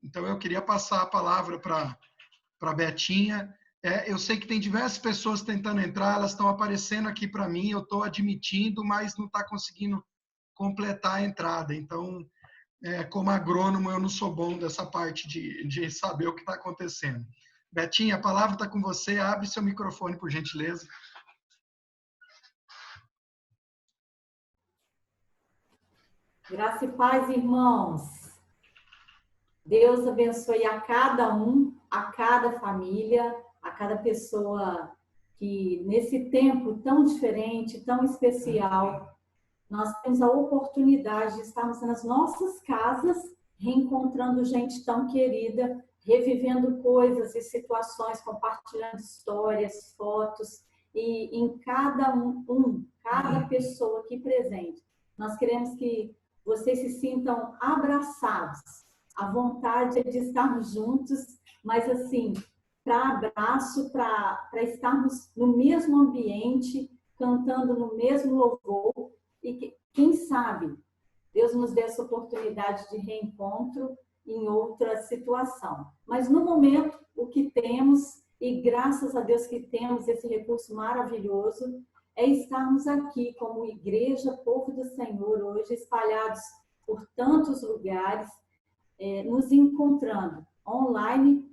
Então, eu queria passar a palavra para a Betinha. Eu sei que tem diversas pessoas tentando entrar, elas estão aparecendo aqui para mim, eu estou admitindo, mas não está conseguindo completar a entrada. Então, como agrônomo, eu não sou bom dessa parte de saber o que está acontecendo. Betinha, a palavra está com você. Abre seu microfone, por gentileza. Graça e paz, irmãos. Deus abençoe a cada um, a cada família, a cada pessoa que, nesse tempo tão diferente, tão especial, nós temos a oportunidade de estarmos nas nossas casas, reencontrando gente tão querida, revivendo coisas e situações, compartilhando histórias, fotos, e em cada pessoa aqui presente, nós queremos que vocês se sintam abraçados. A vontade é de estarmos juntos, mas assim, para abraço, para estarmos no mesmo ambiente, cantando no mesmo louvor, e quem sabe Deus nos dê essa oportunidade de reencontro em outra situação. Mas no momento, o que temos, e graças a Deus que temos esse recurso maravilhoso, é estarmos aqui como igreja, povo do Senhor, hoje espalhados por tantos lugares, nos encontrando online,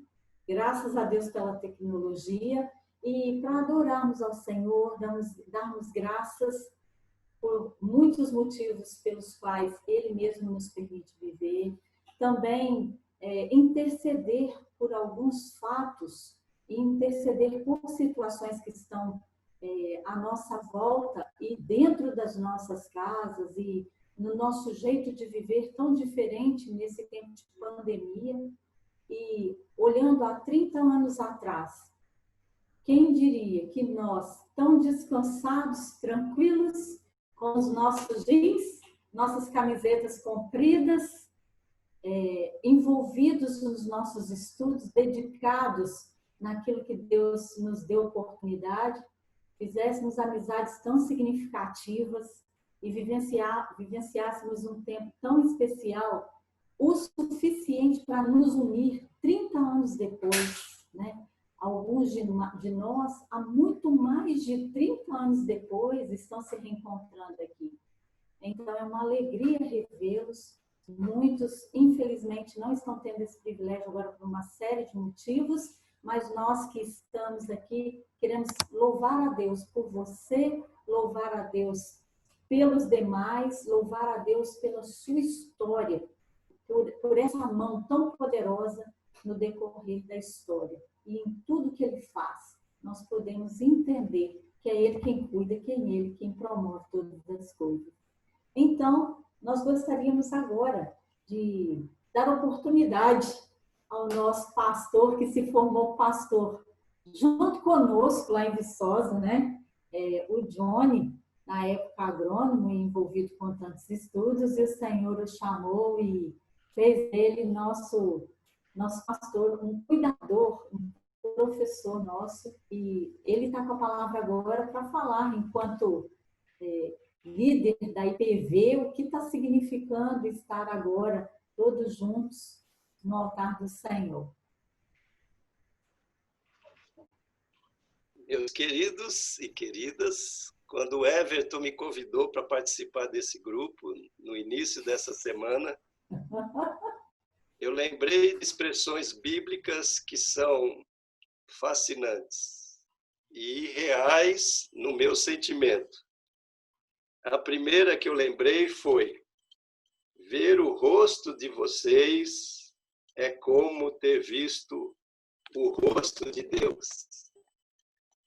graças a Deus pela tecnologia, e para adorarmos ao Senhor, darmos graças por muitos motivos pelos quais Ele mesmo nos permite viver, também interceder por alguns fatos e interceder por situações que estão à nossa volta e dentro das nossas casas e no nosso jeito de viver tão diferente nesse tempo de pandemia. E olhando há 30 anos atrás, quem diria que nós, tão descansados, tranquilos, com os nossos jeans, nossas camisetas compridas, envolvidos nos nossos estudos, dedicados naquilo que Deus nos deu oportunidade, fizéssemos amizades tão significativas e vivenciássemos um tempo tão especial, o suficiente para nos unir 30 anos depois, né? Alguns de nós, há muito mais de 30 anos depois, estão se reencontrando aqui. Então, é uma alegria revê-los. Muitos, infelizmente, não estão tendo esse privilégio agora por uma série de motivos, mas nós que estamos aqui, queremos louvar a Deus por você, louvar a Deus pelos demais, louvar a Deus pela sua história, por essa mão tão poderosa no decorrer da história. E em tudo que Ele faz, nós podemos entender que é Ele quem cuida, que é Ele quem promove todas as coisas. Então, nós gostaríamos agora de dar oportunidade ao nosso pastor, que se formou pastor junto conosco lá em Viçosa, né? O Johnny, na época agrônomo, envolvido com tantos estudos, e o Senhor o chamou e fez dele nosso pastor, um cuidador, um professor nosso, e ele está com a palavra agora para falar, enquanto líder da IPV, o que está significando estar agora todos juntos no altar do Senhor. Meus queridos e queridas, quando o Everton me convidou para participar desse grupo, no início dessa semana, eu lembrei de expressões bíblicas que são fascinantes e reais no meu sentimento. A primeira que eu lembrei foi: ver o rosto de vocês é como ter visto o rosto de Deus.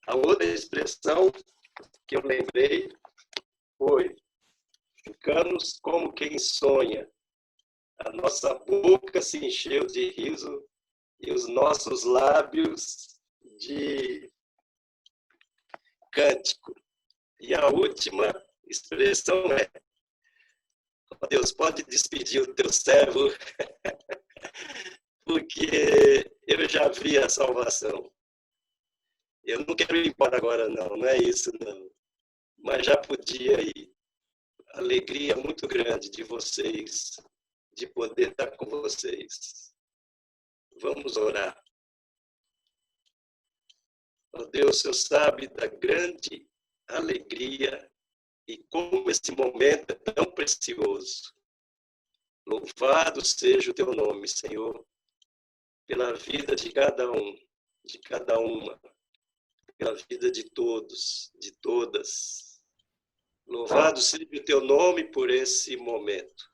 A outra expressão que eu lembrei foi: ficamos como quem sonha. A nossa boca se encheu de riso e os nossos lábios de cântico. E a última expressão é: oh, Deus, pode despedir o teu servo, porque eu já vi a salvação. Eu não quero ir embora agora, não é isso, não. Mas já podia ir. Alegria muito grande de vocês, de poder estar com vocês. Vamos orar. Ó Deus, o Senhor sabe da grande alegria e como esse momento é tão precioso. Louvado seja o teu nome, Senhor, pela vida de cada um, de cada uma, pela vida de todos, de todas. Louvado seja o teu nome por esse momento.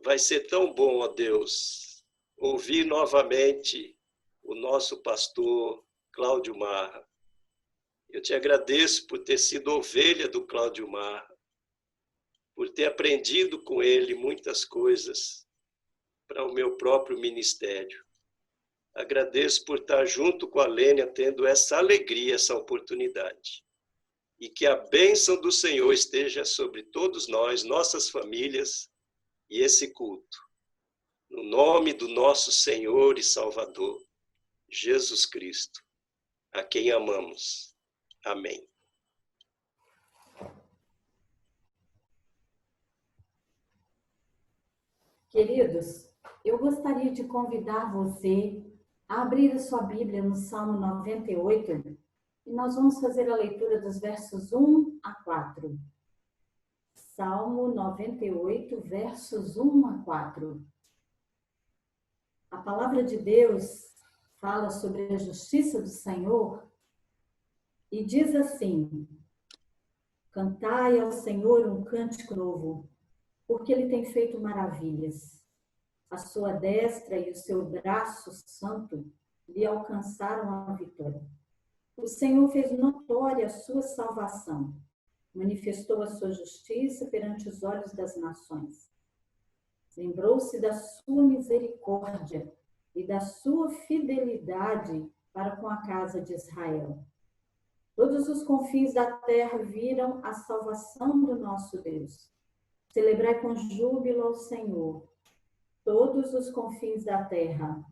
Vai ser tão bom, ó Deus, ouvir novamente o nosso pastor Cláudio Marra. Eu te agradeço por ter sido ovelha do Cláudio Marra, por ter aprendido com ele muitas coisas para o meu próprio ministério. Agradeço por estar junto com a Lênia, tendo essa alegria, essa oportunidade. E que a bênção do Senhor esteja sobre todos nós, nossas famílias e esse culto. No nome do nosso Senhor e Salvador, Jesus Cristo, a quem amamos. Amém. Queridos, eu gostaria de convidar você a abrir a sua Bíblia no Salmo 98 e nós vamos fazer a leitura dos versos 1 a 4. Salmo 98, versos 1 a 4. A palavra de Deus fala sobre a justiça do Senhor e diz assim: cantai ao Senhor um cântico novo, porque Ele tem feito maravilhas. A sua destra e o seu braço santo lhe alcançaram a vitória. O Senhor fez notória a sua salvação, manifestou a sua justiça perante os olhos das nações. Lembrou-se da sua misericórdia e da sua fidelidade para com a casa de Israel. Todos os confins da terra viram a salvação do nosso Deus. Celebrai com júbilo ao Senhor, todos os confins da terra.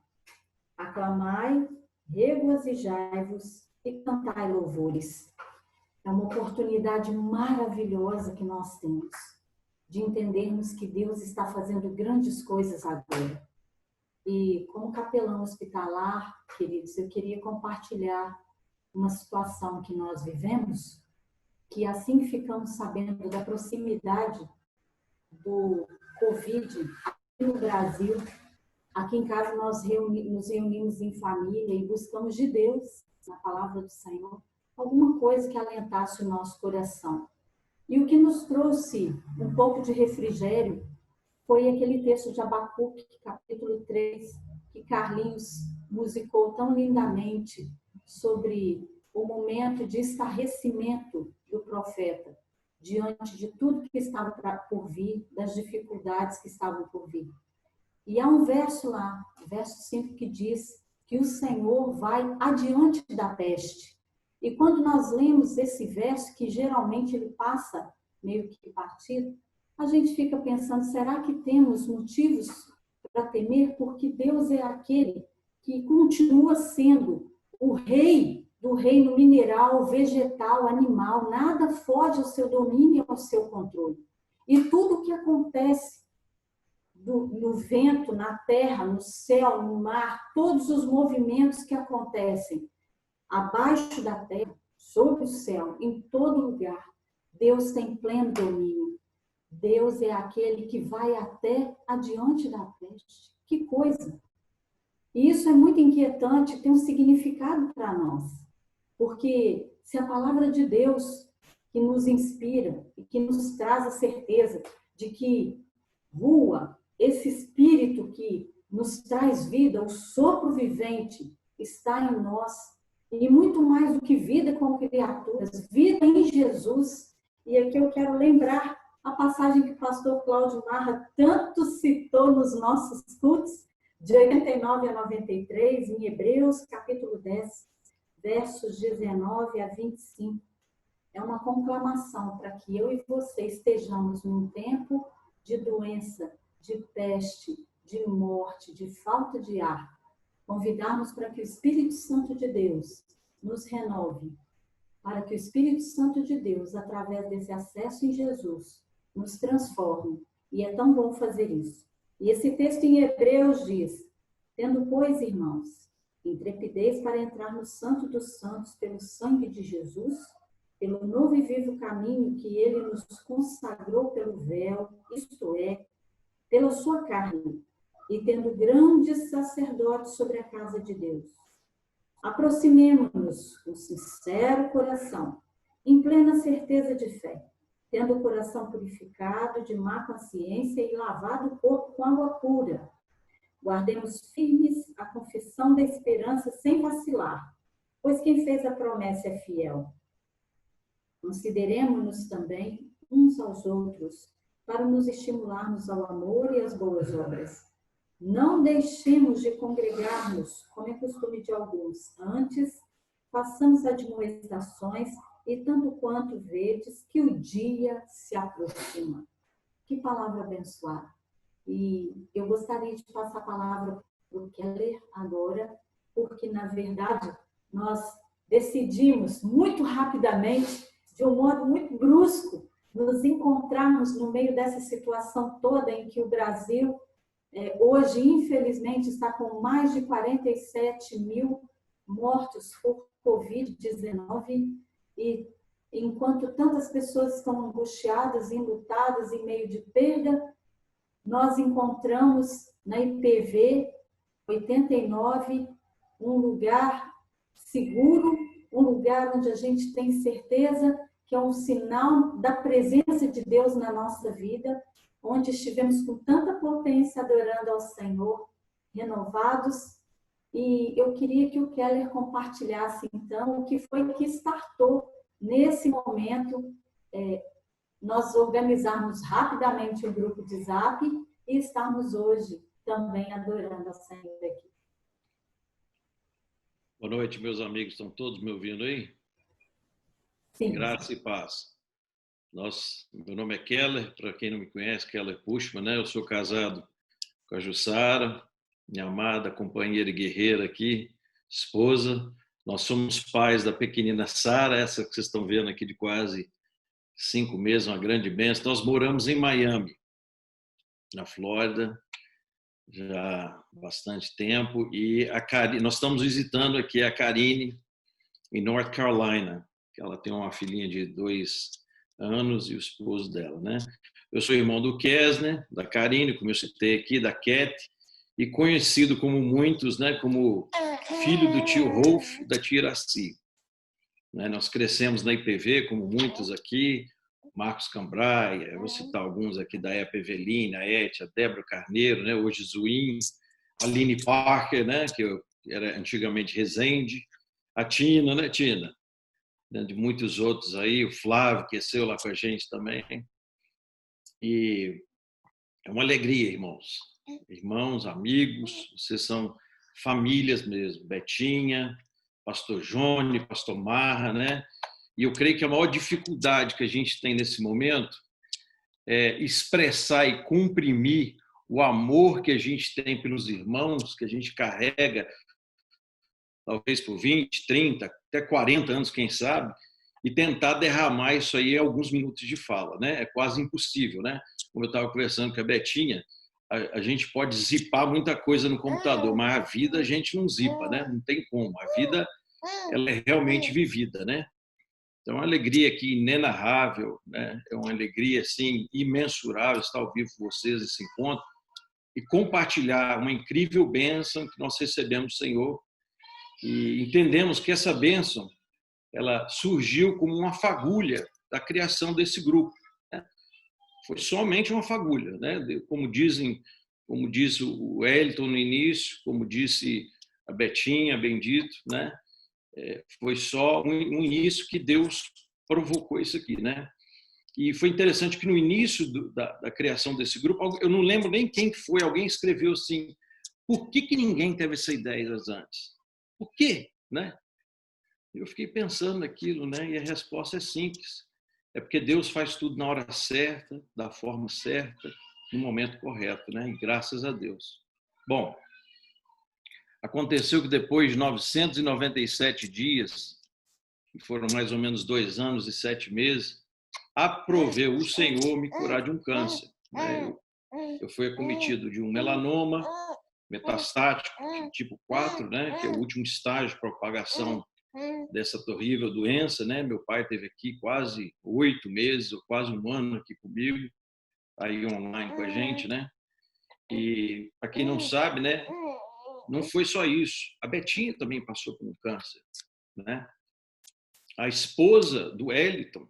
Aclamai, regozijai-vos e cantai louvores. É uma oportunidade maravilhosa que nós temos de entendermos que Deus está fazendo grandes coisas agora. E como capelão hospitalar, queridos, eu queria compartilhar uma situação que nós vivemos, que assim que ficamos sabendo da proximidade do Covid aqui no Brasil, aqui em casa nós nos reunimos em família e buscamos de Deus, na palavra do Senhor, alguma coisa que alentasse o nosso coração. E o que nos trouxe um pouco de refrigério foi aquele texto de Abacuque, capítulo 3, que Carlinhos musicou tão lindamente sobre o momento de estarrecimento do profeta diante de tudo que estava por vir, das dificuldades que estavam por vir. E há um verso lá, verso 5, que diz que o Senhor vai adiante da peste. E quando nós lemos esse verso, que geralmente ele passa meio que partido, a gente fica pensando, será que temos motivos para temer? Porque Deus é aquele que continua sendo o rei do reino mineral, vegetal, animal. Nada foge ao seu domínio e ao seu controle. E tudo o que acontece no vento, na terra, no céu, no mar, todos os movimentos que acontecem abaixo da terra, sobre o céu, em todo lugar, Deus tem pleno domínio. Deus é aquele que vai até adiante da peste. Que coisa! E isso é muito inquietante, tem um significado para nós. Porque se a palavra de Deus, que nos inspira e que nos traz a certeza de que voa, esse espírito que nos traz vida, o sopro vivente, está em nós. E muito mais do que vida como criaturas, vida em Jesus. E aqui eu quero lembrar a passagem que o pastor Cláudio Marra tanto citou nos nossos cultos, de 89 a 93, em Hebreus, capítulo 10, versos 19 a 25. É uma conclamação para que eu e você estejamos num tempo de doença, de peste, de morte, de falta de ar. Convidarmos para que o Espírito Santo de Deus nos renove, para que o Espírito Santo de Deus, através desse acesso em Jesus, nos transforme. E é tão bom fazer isso. E esse texto em Hebreus diz Tendo, pois, irmãos, intrepidez para entrar no Santo dos Santos pelo sangue de Jesus, pelo novo e vivo caminho que ele nos consagrou pelo véu, isto é, pela sua carne, e tendo grandes sacerdotes sobre a casa de Deus. Aproximemo-nos com sincero coração, em plena certeza de fé, tendo o coração purificado de má consciência e lavado o corpo com água pura. Guardemos firmes a confissão da esperança sem vacilar, pois quem fez a promessa é fiel. Consideremo-nos também uns aos outros, para nos estimularmos ao amor e às boas obras. Não deixemos de congregar-nos, como é costume de alguns. Antes, façamos admoestações, e tanto quanto vedes que o dia se aproxima. Que palavra abençoada. E eu gostaria de passar a palavra para o Keller agora, porque, na verdade, nós decidimos muito rapidamente, de um modo muito brusco, nos encontrarmos no meio dessa situação toda em que o Brasil, hoje, infelizmente, está com mais de 47 mil mortos por Covid-19, e enquanto tantas pessoas estão angustiadas, enlutadas, em meio de perda, nós encontramos na IPV 89 um lugar seguro, um lugar onde a gente tem certeza que é um sinal da presença de Deus na nossa vida, onde estivemos com tanta potência adorando ao Senhor, renovados. E eu queria que o Keller compartilhasse, então, o que foi que startou nesse momento, nós organizarmos rapidamente o grupo de Zap e estarmos hoje também adorando ao Senhor aqui. Boa noite, meus amigos. Estão todos me ouvindo aí? Sim. Graça e paz. Meu nome é Keller, para quem não me conhece, Keller Puschmann, né? Eu sou casado com a Jussara, minha amada companheira e guerreira aqui, esposa. Nós somos pais da pequenina Sara, essa que vocês estão vendo aqui de quase 5 meses, uma grande bênção. Nós moramos em Miami, na Flórida, já há bastante tempo. E nós estamos visitando aqui a Karine, em North Carolina, que ela tem uma filhinha de 2 anos e o esposo dela, né? Eu sou irmão do Kesner, da Karine, como eu citei aqui, da Cat, e conhecido como muitos, né, como filho do tio Rolf, da tia Iraci. Nós crescemos na IPV, como muitos aqui, Marcos Cambraia, vou citar alguns aqui da Epa Evelina, a Et, a Débora Carneiro, né, hoje Zuim, a Aline Parker, né, que era antigamente Resende, a Tina, né, Tina? De muitos outros aí, o Flávio, que cresceu lá com a gente também. E é uma alegria, irmãos. Irmãos, amigos, vocês são famílias mesmo. Betinha, pastor Johnny, pastor Marra, né? E eu creio que a maior dificuldade que a gente tem nesse momento é expressar e comprimir o amor que a gente tem pelos irmãos, que a gente carrega, talvez por 20, 30, até 40 anos, quem sabe, e tentar derramar isso aí em alguns minutos de fala, né? É quase impossível, né? Como eu estava conversando com a Betinha, a gente pode zipar muita coisa no computador, mas a vida a gente não zipa, né? Não tem como. A vida, ela é realmente vivida, né? Então, é uma alegria aqui inenarrável, né? É uma alegria, assim, imensurável estar ao vivo com vocês nesse encontro e compartilhar uma incrível bênção que nós recebemos do Senhor. E entendemos que essa bênção, ela surgiu como uma fagulha da criação desse grupo, né? Foi somente uma fagulha, né? Como disse o Elton no início, como disse a Betinha, bendito, né? Foi só um início que Deus provocou isso aqui, né? E foi interessante que no início da criação desse grupo, eu não lembro nem quem foi, alguém escreveu assim: por que ninguém teve essa ideia antes? Por quê, né? Eu fiquei pensando naquilo, né? E a resposta é simples. É porque Deus faz tudo na hora certa, da forma certa, no momento correto, né? E graças a Deus. Bom, aconteceu que depois de 997 dias, que foram mais ou menos 2 anos e 7 meses, aproveu o Senhor me curar de um câncer, né? Eu fui acometido de um melanoma, metastático, tipo 4, né? Que é o último estágio de propagação dessa terrível doença, né? Meu pai esteve aqui quase 8 meses, ou quase um ano aqui comigo, aí online com a gente, né? E para quem não sabe, né? Não foi só isso. A Betinha também passou por um câncer, né? A esposa do Eliton,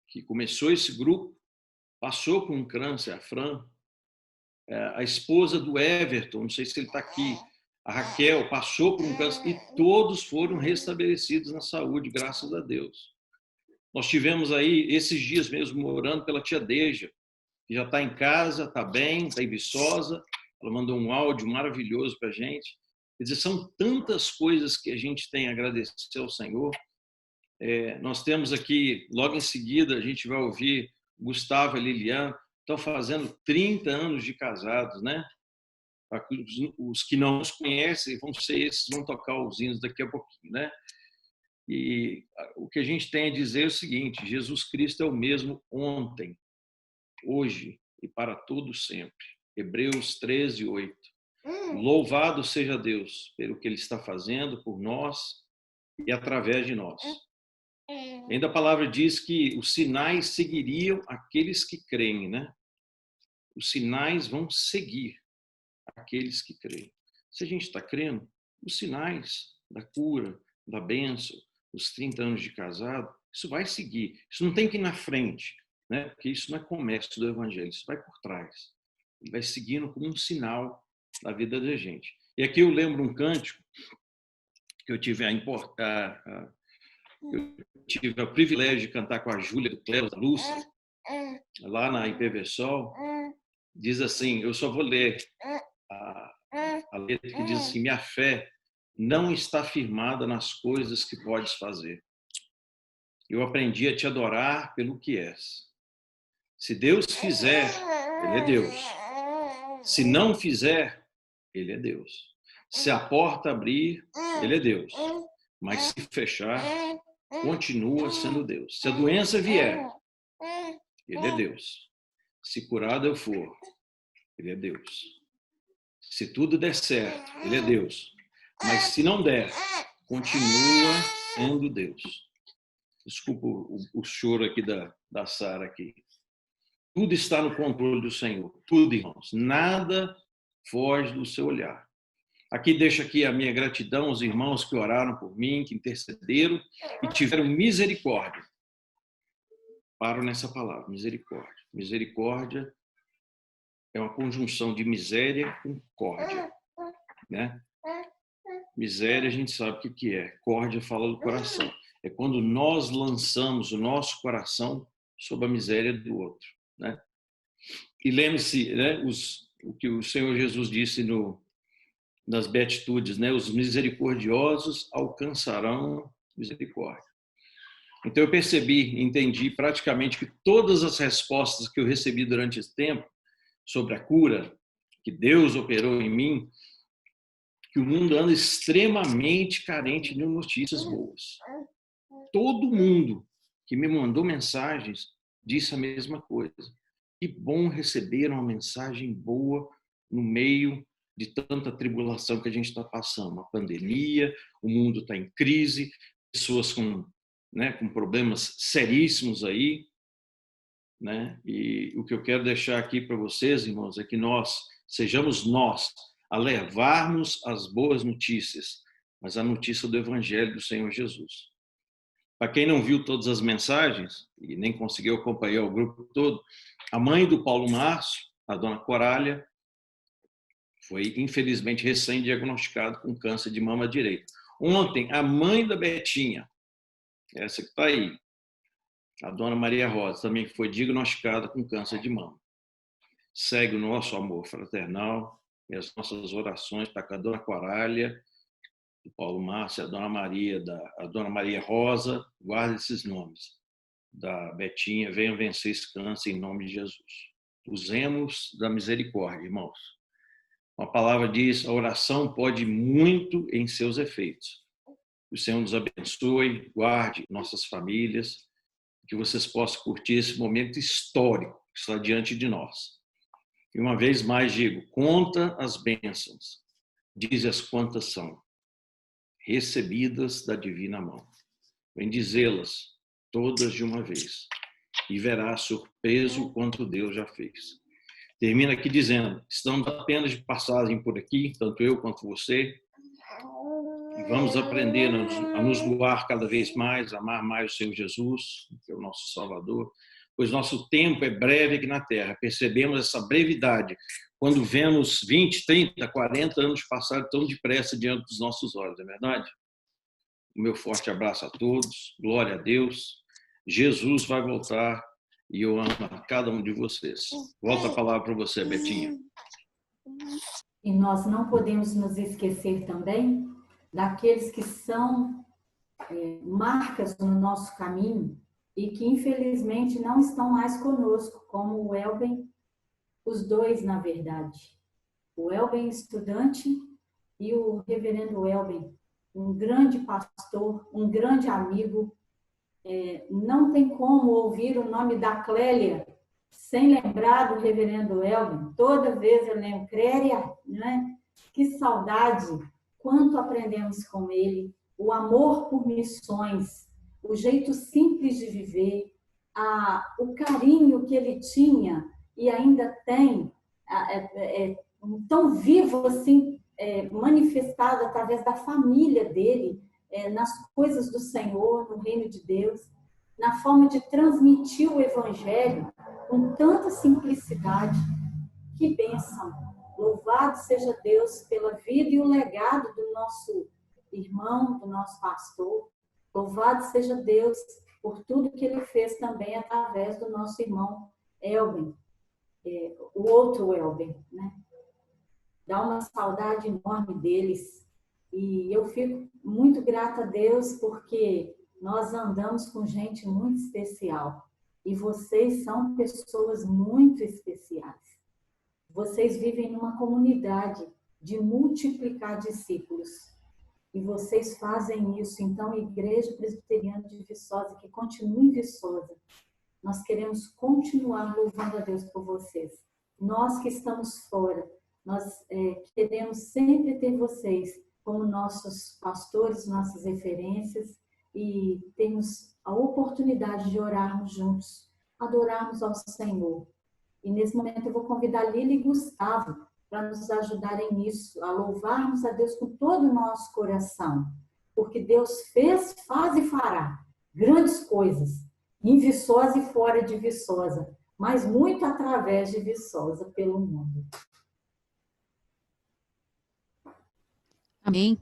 que começou esse grupo, passou por um câncer, a Fran. A esposa do Everton, não sei se ele está aqui, a Raquel, passou por um câncer e todos foram restabelecidos na saúde, graças a Deus. Nós tivemos aí, esses dias mesmo, orando pela tia Deja, que já está em casa, está bem, está em Viçosa. Ela mandou um áudio maravilhoso para a gente. Quer dizer, são tantas coisas que a gente tem a agradecer ao Senhor. Nós temos aqui, logo em seguida, a gente vai ouvir Gustavo e Lilian, estão fazendo 30 anos de casados, né? Os que não os conhecem vão ser esses, vão tocar os hinos daqui a pouquinho, né? E o que a gente tem a dizer é o seguinte: Jesus Cristo é o mesmo ontem, hoje e para todo sempre. Hebreus 13, 8. Louvado seja Deus pelo que Ele está fazendo por nós e através de nós. Ainda a palavra diz que os sinais seguiriam aqueles que creem, né? Os sinais vão seguir aqueles que creem. Se a gente está crendo, os sinais da cura, da bênção, os 30 anos de casado, isso vai seguir. Isso não tem que ir na frente, né? Porque isso não é comércio do evangelho, isso vai por trás. Ele vai seguindo como um sinal da vida da gente. E aqui eu lembro um cântico que eu tive eu tive o privilégio de cantar com a Júlia do Cléo da Lúcia, lá na IPV Sol. Diz assim, eu só vou ler a letra que diz assim: minha fé não está firmada nas coisas que podes fazer. Eu aprendi a te adorar pelo que és. Se Deus fizer, Ele é Deus. Se não fizer, Ele é Deus. Se a porta abrir, Ele é Deus. Mas se fechar, continua sendo Deus. Se a doença vier, Ele é Deus. Se curado eu for, Ele é Deus. Se tudo der certo, Ele é Deus. Mas se não der, continua sendo Deus. Desculpa o choro aqui da Sara aqui. Tudo está no controle do Senhor. Tudo, irmãos. Nada foge do seu olhar. Aqui deixo aqui a minha gratidão aos irmãos que oraram por mim, que intercederam e tiveram misericórdia. Paro nessa palavra, misericórdia. Misericórdia é uma conjunção de miséria com córdia, né? Miséria a gente sabe o que é. Córdia fala do coração. É quando nós lançamos o nosso coração sobre a miséria do outro, né? E lembre-se, né, o que o Senhor Jesus disse nas Beatitudes, né? Os misericordiosos alcançarão misericórdia. Então eu percebi, entendi praticamente que todas as respostas que eu recebi durante esse tempo sobre a cura que Deus operou em mim, que o mundo anda extremamente carente de notícias boas. Todo mundo que me mandou mensagens disse a mesma coisa. Que bom receber uma mensagem boa no meio de tanta tribulação que a gente está passando. Uma pandemia, o mundo está em crise, pessoas com problemas seríssimos aí, né? E o que eu quero deixar aqui para vocês, irmãos, é que sejamos nós a levarmos as boas notícias, mas a notícia do Evangelho do Senhor Jesus. Para quem não viu todas as mensagens e nem conseguiu acompanhar o grupo todo, a mãe do Paulo Márcio, a dona Corália, foi infelizmente recém-diagnosticada com câncer de mama direita. Ontem, a mãe da Betinha, essa que está aí, a dona Maria Rosa, também foi diagnosticada com câncer de mama. Segue o nosso amor fraternal e as nossas orações para a dona Corália, do Paulo Márcio, a dona Maria Rosa, guarde esses nomes, da Betinha, venham vencer esse câncer em nome de Jesus. Usemos da misericórdia, irmãos. Uma palavra diz, a oração pode muito em seus efeitos. Que o Senhor nos abençoe, guarde nossas famílias, que vocês possam curtir esse momento histórico que está diante de nós. E uma vez mais digo, conta as bênçãos, dize-as quantas são, recebidas da divina mão. Bendizê-las todas de uma vez, e verás surpreso quanto Deus já fez. Termina aqui dizendo, estamos apenas de passagem por aqui, tanto eu quanto você, e vamos aprender a nos doar cada vez mais, amar mais o Senhor Jesus, que é o nosso Salvador, pois nosso tempo é breve aqui na Terra. Percebemos essa brevidade quando vemos 20, 30, 40 anos passar tão depressa diante dos nossos olhos, não é verdade? O meu forte abraço a todos, glória a Deus. Jesus vai voltar e eu amo a cada um de vocês. Volta a palavra para você, Betinha. E nós não podemos nos esquecer também daqueles que são marcas no nosso caminho e que infelizmente não estão mais conosco, como o Elben, os dois na verdade. O Elben estudante e o reverendo Elben, um grande pastor, um grande amigo. Não tem como ouvir o nome da Clélia sem lembrar do reverendo Elben. Toda vez eu lembro, Clélia, né? Que saudade, quanto aprendemos com ele, o amor por missões, o jeito simples de viver, o carinho que ele tinha e ainda tem, tão vivo assim, manifestado através da família dele, nas coisas do Senhor, no reino de Deus, na forma de transmitir o Evangelho com tanta simplicidade. Que bênção! Louvado seja Deus pela vida e o legado do nosso irmão, do nosso pastor. Louvado seja Deus por tudo que ele fez também através do nosso irmão Elben, o outro Elben, né? Dá uma saudade enorme deles. E eu fico muito grata a Deus porque nós andamos com gente muito especial. E vocês são pessoas muito especiais. Vocês vivem numa comunidade de multiplicar discípulos. E vocês fazem isso. Então, Igreja Presbiteriana de Viçosa, que continue em Viçosa, nós queremos continuar louvando a Deus por vocês. Nós que estamos fora, nós queremos sempre ter vocês como nossos pastores, nossas referências, e temos a oportunidade de orarmos juntos, adorarmos ao Senhor. E nesse momento eu vou convidar Lília e Gustavo para nos ajudarem nisso, a louvarmos a Deus com todo o nosso coração, porque Deus fez, faz e fará grandes coisas, em Viçosa e fora de Viçosa, mas muito através de Viçosa pelo mundo. Amém.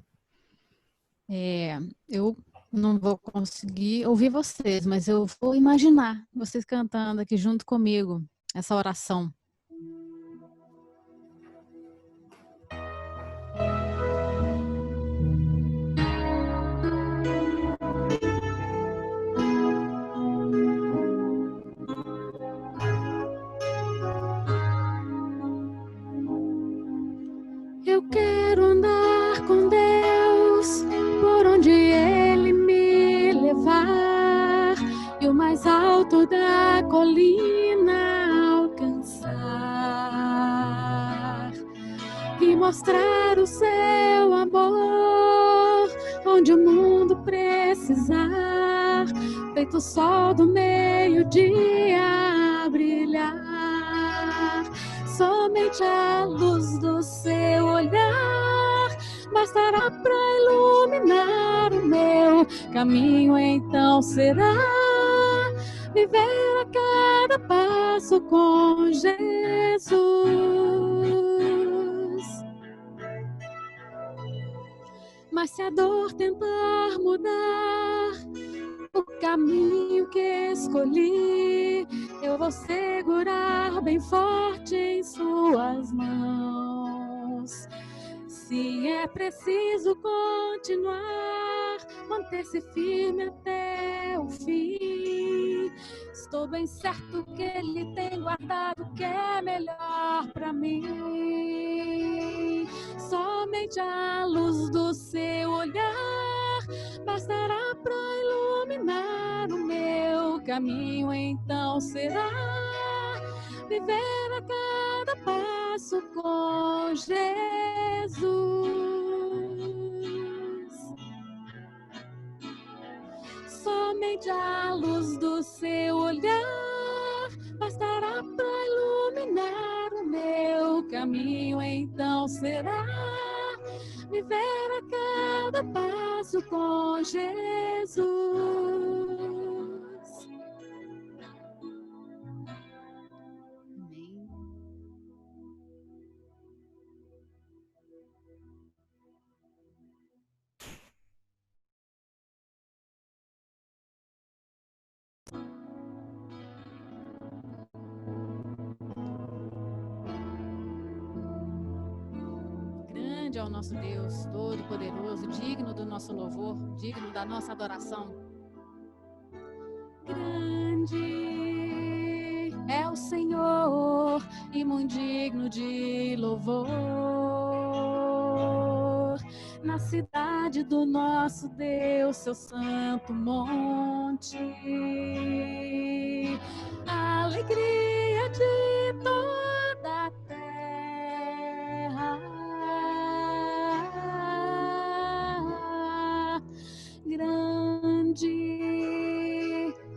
Eu não vou conseguir ouvir vocês, mas eu vou imaginar vocês cantando aqui junto comigo essa oração. Eu quero andar com Deus por onde Ele me levar e o mais alto da colina alcançar e mostrar o seu amor onde o mundo precisar, feito o sol do meio-dia brilhar. Somente a luz do seu olhar bastará para iluminar o meu caminho, então será viver a cada passo com Jesus. Mas se a dor tentar mudar o caminho que escolhi, eu vou segurar bem forte em suas mãos. Se é preciso continuar, manter-se firme até o fim, estou bem certo que Ele tem guardado o que é melhor para mim. Somente a luz do seu olhar bastará para iluminar o meu caminho, então será viver a cada cada passo com Jesus. Somente a luz do seu olhar bastará para iluminar o meu caminho. Então será viver a cada passo com Jesus. Amém. Grande é o nosso Deus, todo-poderoso, digno do nosso louvor, digno da nossa adoração. Grande é o Senhor e muito digno de louvor. Na cidade do nosso Deus, seu santo monte, a alegria de toda a terra. Grande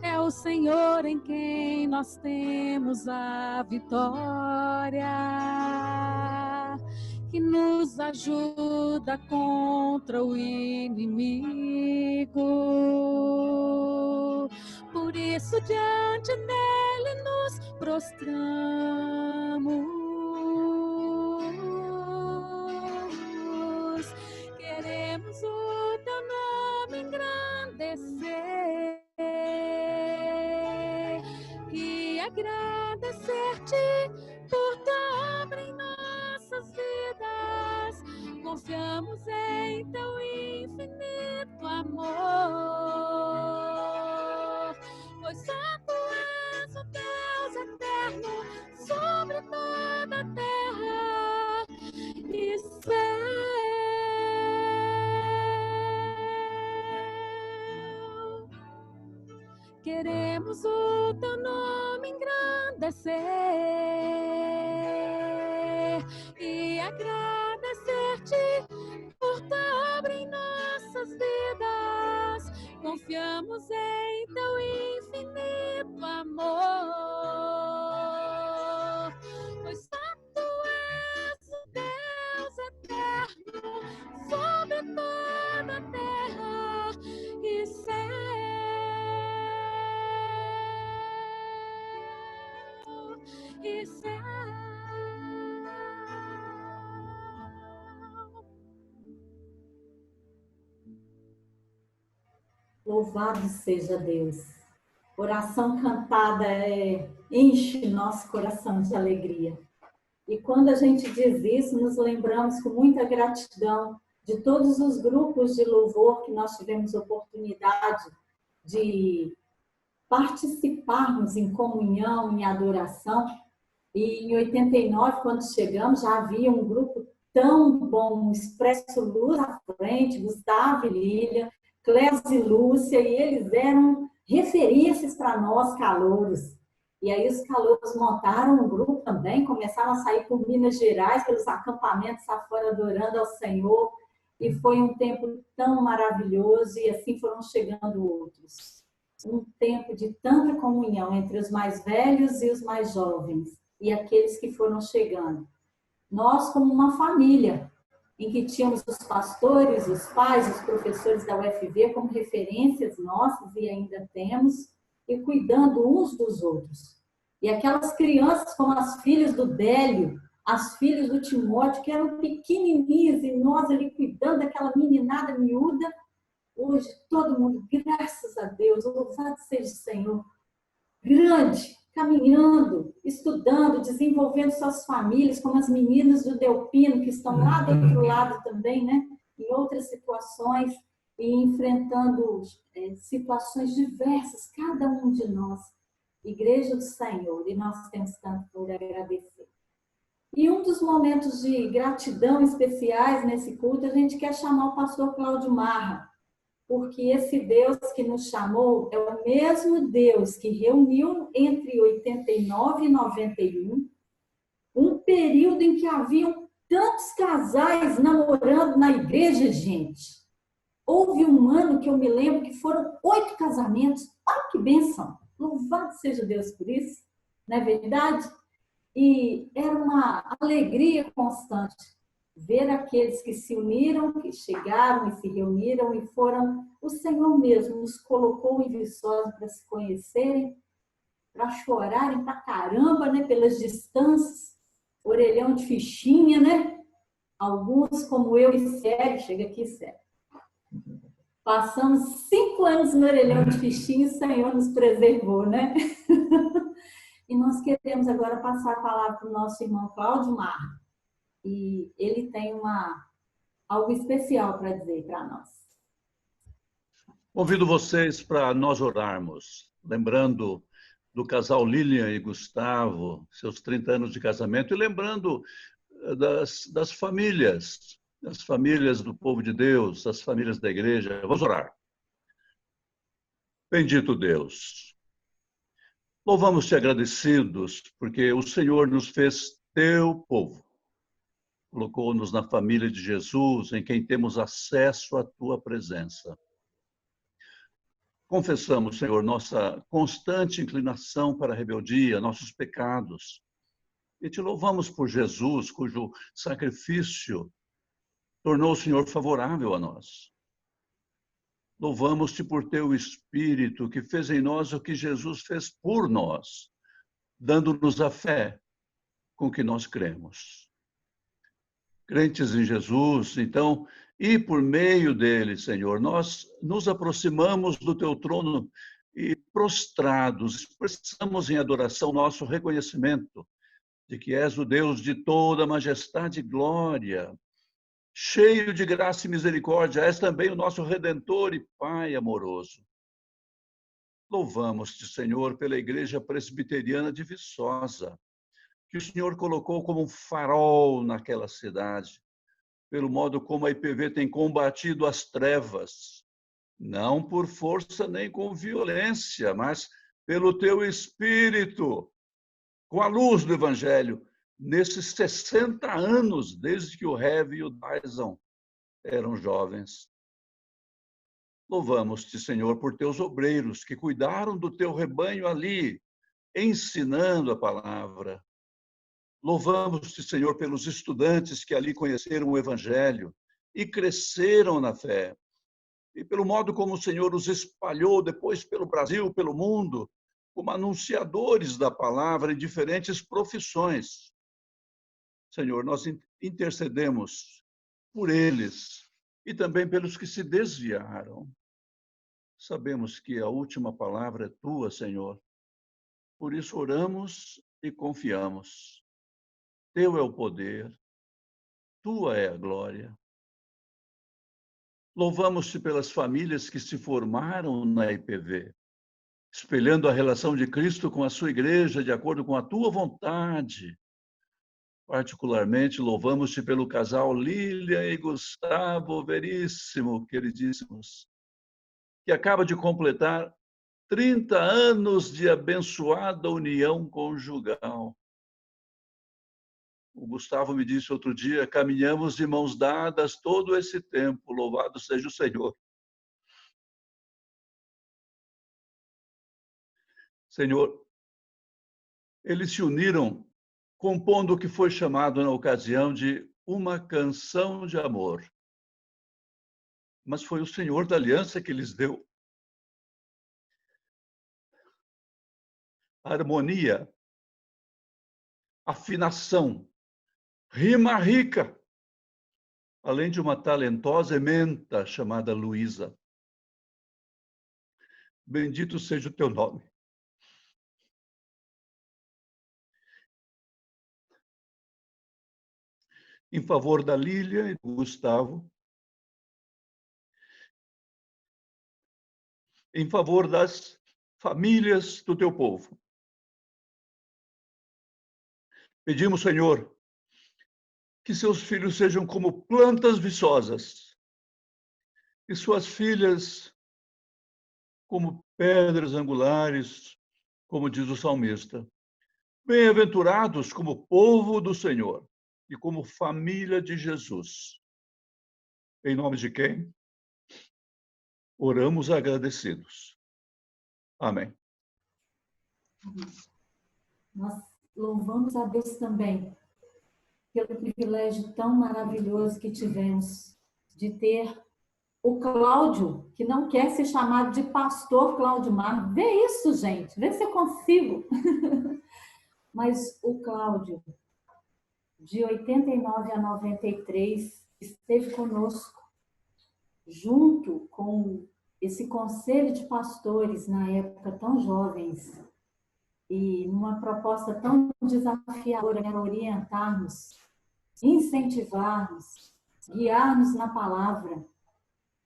é o Senhor em quem nós temos a vitória, que nos ajuda contra o inimigo. Por isso diante dele nos prostramos. Queremos o teu nome engrandecer e agradecer-te por tua obra em nossas vidas. Confiamos em teu infinito amor, pois só tu és o Deus eterno sobre toda a terra e céu. Queremos o teu nome engrandecer e agradecer-te por tua obra em nossas vidas. Confiamos em teu infinito amor, pois só tu és o Deus eterno sobre toda a terra e céu. E céu. Louvado seja Deus. Oração cantada enche nosso coração de alegria. E quando a gente diz isso, nos lembramos com muita gratidão de todos os grupos de louvor que nós tivemos oportunidade de participarmos em comunhão, em adoração. E em 89, quando chegamos, já havia um grupo tão bom, Expresso Luz à frente, Gustavo e Lília, Clésia e Lúcia, e eles eram referências para nós, calouros. E aí os calouros montaram um grupo também, começaram a sair por Minas Gerais, pelos acampamentos afora, adorando ao Senhor. E foi um tempo tão maravilhoso, e assim foram chegando outros. Um tempo de tanta comunhão entre os mais velhos e os mais jovens, e aqueles que foram chegando. Nós, como uma família, em que tínhamos os pastores, os pais, os professores da UFV como referências nossas, e ainda temos, e cuidando uns dos outros. E aquelas crianças como as filhas do Délio, as filhas do Timóteo, que eram pequenininhas, e nós ali cuidando daquela meninada miúda. Hoje, todo mundo, graças a Deus, louvado seja o Senhor, grande, caminhando, estudando, desenvolvendo suas famílias, como as meninas do Delpino, que estão lá do outro lado também, né? Em outras situações, e enfrentando situações diversas, cada um de nós. Igreja do Senhor, e nós temos tanto por agradecer. E um dos momentos de gratidão especiais nesse culto, a gente quer chamar o pastor Cláudio Marra, porque esse Deus que nos chamou é o mesmo Deus que reuniu entre 89 e 91 Um período em que haviam tantos casais namorando na igreja, gente. Houve um ano que eu me lembro que foram 8 casamentos. Olha que bênção! Louvado seja Deus por isso, não é verdade? E era uma alegria constante ver aqueles que se uniram, que chegaram e se reuniram e foram. O Senhor mesmo nos colocou em Viçosa para se conhecerem, para chorarem pra caramba, né? Pelas distâncias, orelhão de fichinha, né? Alguns, como eu e Sérgio, chega aqui, Sérgio. Passamos 5 anos no orelhão de fichinha e o Senhor nos preservou, né? E nós queremos agora passar a palavra para o nosso irmão Cláudio Mar. E ele tem algo especial para dizer para nós. Convido vocês para nós orarmos, lembrando do casal Lilian e Gustavo, seus 30 anos de casamento, e lembrando das famílias do povo de Deus, das famílias da igreja. Vamos orar. Bendito Deus, louvamos-te agradecidos, porque o Senhor nos fez teu povo. Colocou-nos na família de Jesus, em quem temos acesso à tua presença. Confessamos, Senhor, nossa constante inclinação para a rebeldia, nossos pecados. E te louvamos por Jesus, cujo sacrifício tornou o Senhor favorável a nós. Louvamos-te por teu Espírito, que fez em nós o que Jesus fez por nós, dando-nos a fé com que nós cremos. Crentes em Jesus, então, e por meio dele, Senhor, nós nos aproximamos do teu trono e prostrados, expressamos em adoração nosso reconhecimento de que és o Deus de toda majestade e glória, cheio de graça e misericórdia, és também o nosso Redentor e Pai amoroso. Louvamos-te, Senhor, pela Igreja Presbiteriana de Viçosa, que o Senhor colocou como um farol naquela cidade, pelo modo como a IPV tem combatido as trevas, não por força nem com violência, mas pelo teu Espírito, com a luz do Evangelho, nesses 60 anos, desde que o Rev e o Dyson eram jovens. Louvamos-te, Senhor, por teus obreiros que cuidaram do teu rebanho ali, ensinando a palavra. Louvamos-te, Senhor, pelos estudantes que ali conheceram o Evangelho e cresceram na fé. E pelo modo como o Senhor os espalhou depois pelo Brasil, pelo mundo, como anunciadores da palavra em diferentes profissões. Senhor, nós intercedemos por eles e também pelos que se desviaram. Sabemos que a última palavra é tua, Senhor. Por isso oramos e confiamos. Teu é o poder, tua é a glória. Louvamos-te pelas famílias que se formaram na IPV, espelhando a relação de Cristo com a sua igreja de acordo com a tua vontade. Particularmente, louvamos-te pelo casal Lilian e Gustavo Veríssimo, queridíssimos, que acaba de completar 30 anos de abençoada união conjugal. O Gustavo me disse outro dia, caminhamos de mãos dadas todo esse tempo, louvado seja o Senhor. Senhor, eles se uniram compondo o que foi chamado na ocasião de uma canção de amor. Mas foi o Senhor da aliança que lhes deu harmonia, afinação, rima rica, além de uma talentosa ementa chamada Luísa. Bendito seja o teu nome. Em favor da Lília e do Gustavo, em favor das famílias do teu povo. Pedimos, Senhor, que seus filhos sejam como plantas viçosas e suas filhas como pedras angulares, como diz o salmista. Bem-aventurados como povo do Senhor e como família de Jesus. Em nome de quem? Oramos agradecidos. Amém. Nós louvamos a Deus também pelo privilégio tão maravilhoso que tivemos de ter o Cláudio, que não quer ser chamado de pastor Cláudio Mar. Vê isso, gente. Vê se eu consigo. Mas o Cláudio, de 89 a 93, esteve conosco, junto com esse conselho de pastores, na época tão jovens, e numa proposta tão desafiadora, era orientar-nos, incentivar-nos, guiar-nos na palavra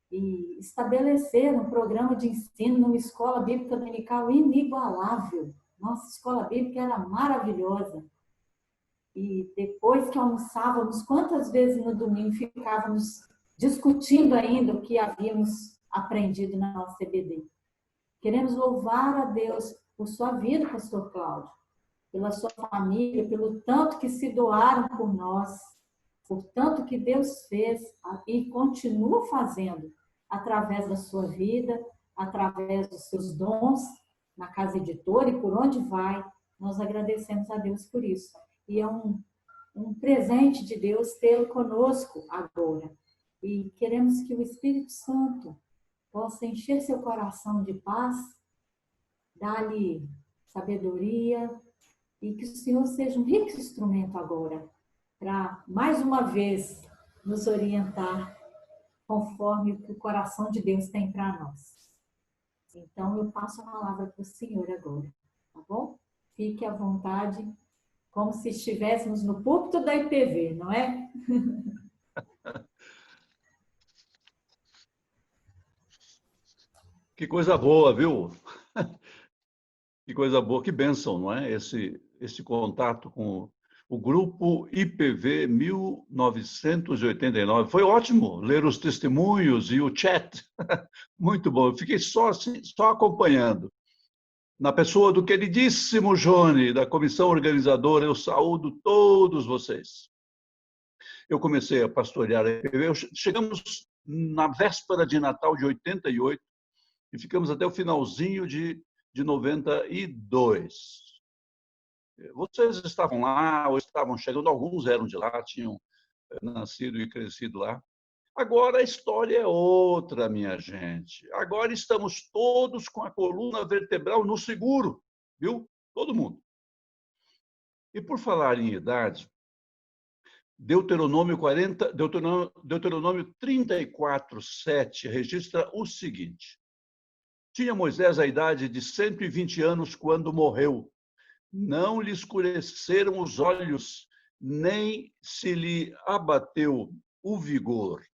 e estabelecer um programa de ensino numa escola bíblica dominical inigualável. Nossa escola bíblica era maravilhosa. E depois que almoçávamos, quantas vezes no domingo ficávamos discutindo ainda o que havíamos aprendido na nossa CBD. Queremos louvar a Deus por sua vida, pastor Cláudio, pela sua família, pelo tanto que se doaram por nós, por tanto que Deus fez e continua fazendo através da sua vida, através dos seus dons na casa editora e por onde vai. Nós agradecemos a Deus por isso. E é um presente de Deus tê-lo conosco agora. E queremos que o Espírito Santo possa encher seu coração de paz, dar-lhe sabedoria e que o Senhor seja um rico instrumento agora para, mais uma vez, nos orientar conforme o que o coração de Deus tem para nós. Então, eu passo a palavra para o Senhor agora, tá bom? Fique à vontade, como se estivéssemos no púlpito da IPV, não é? Que coisa boa, viu? Que coisa boa, que bênção, não é? Esse contato com o grupo IPV 1989. Foi ótimo ler os testemunhos e o chat. Muito bom. Eu fiquei só acompanhando. Na pessoa do queridíssimo Johnny, da comissão organizadora, eu saúdo todos vocês. Eu comecei a pastorear a IPV, chegamos na véspera de Natal de 88 e ficamos até o finalzinho de 92. Vocês estavam lá, ou estavam chegando, alguns eram de lá, tinham nascido e crescido lá. Agora a história é outra, minha gente. Agora estamos todos com a coluna vertebral no seguro, viu? Todo mundo. E por falar em idade, Deuteronômio 34:7 registra o seguinte: tinha Moisés a idade de 120 anos quando morreu. Não lhe escureceram os olhos, nem se lhe abateu o vigor.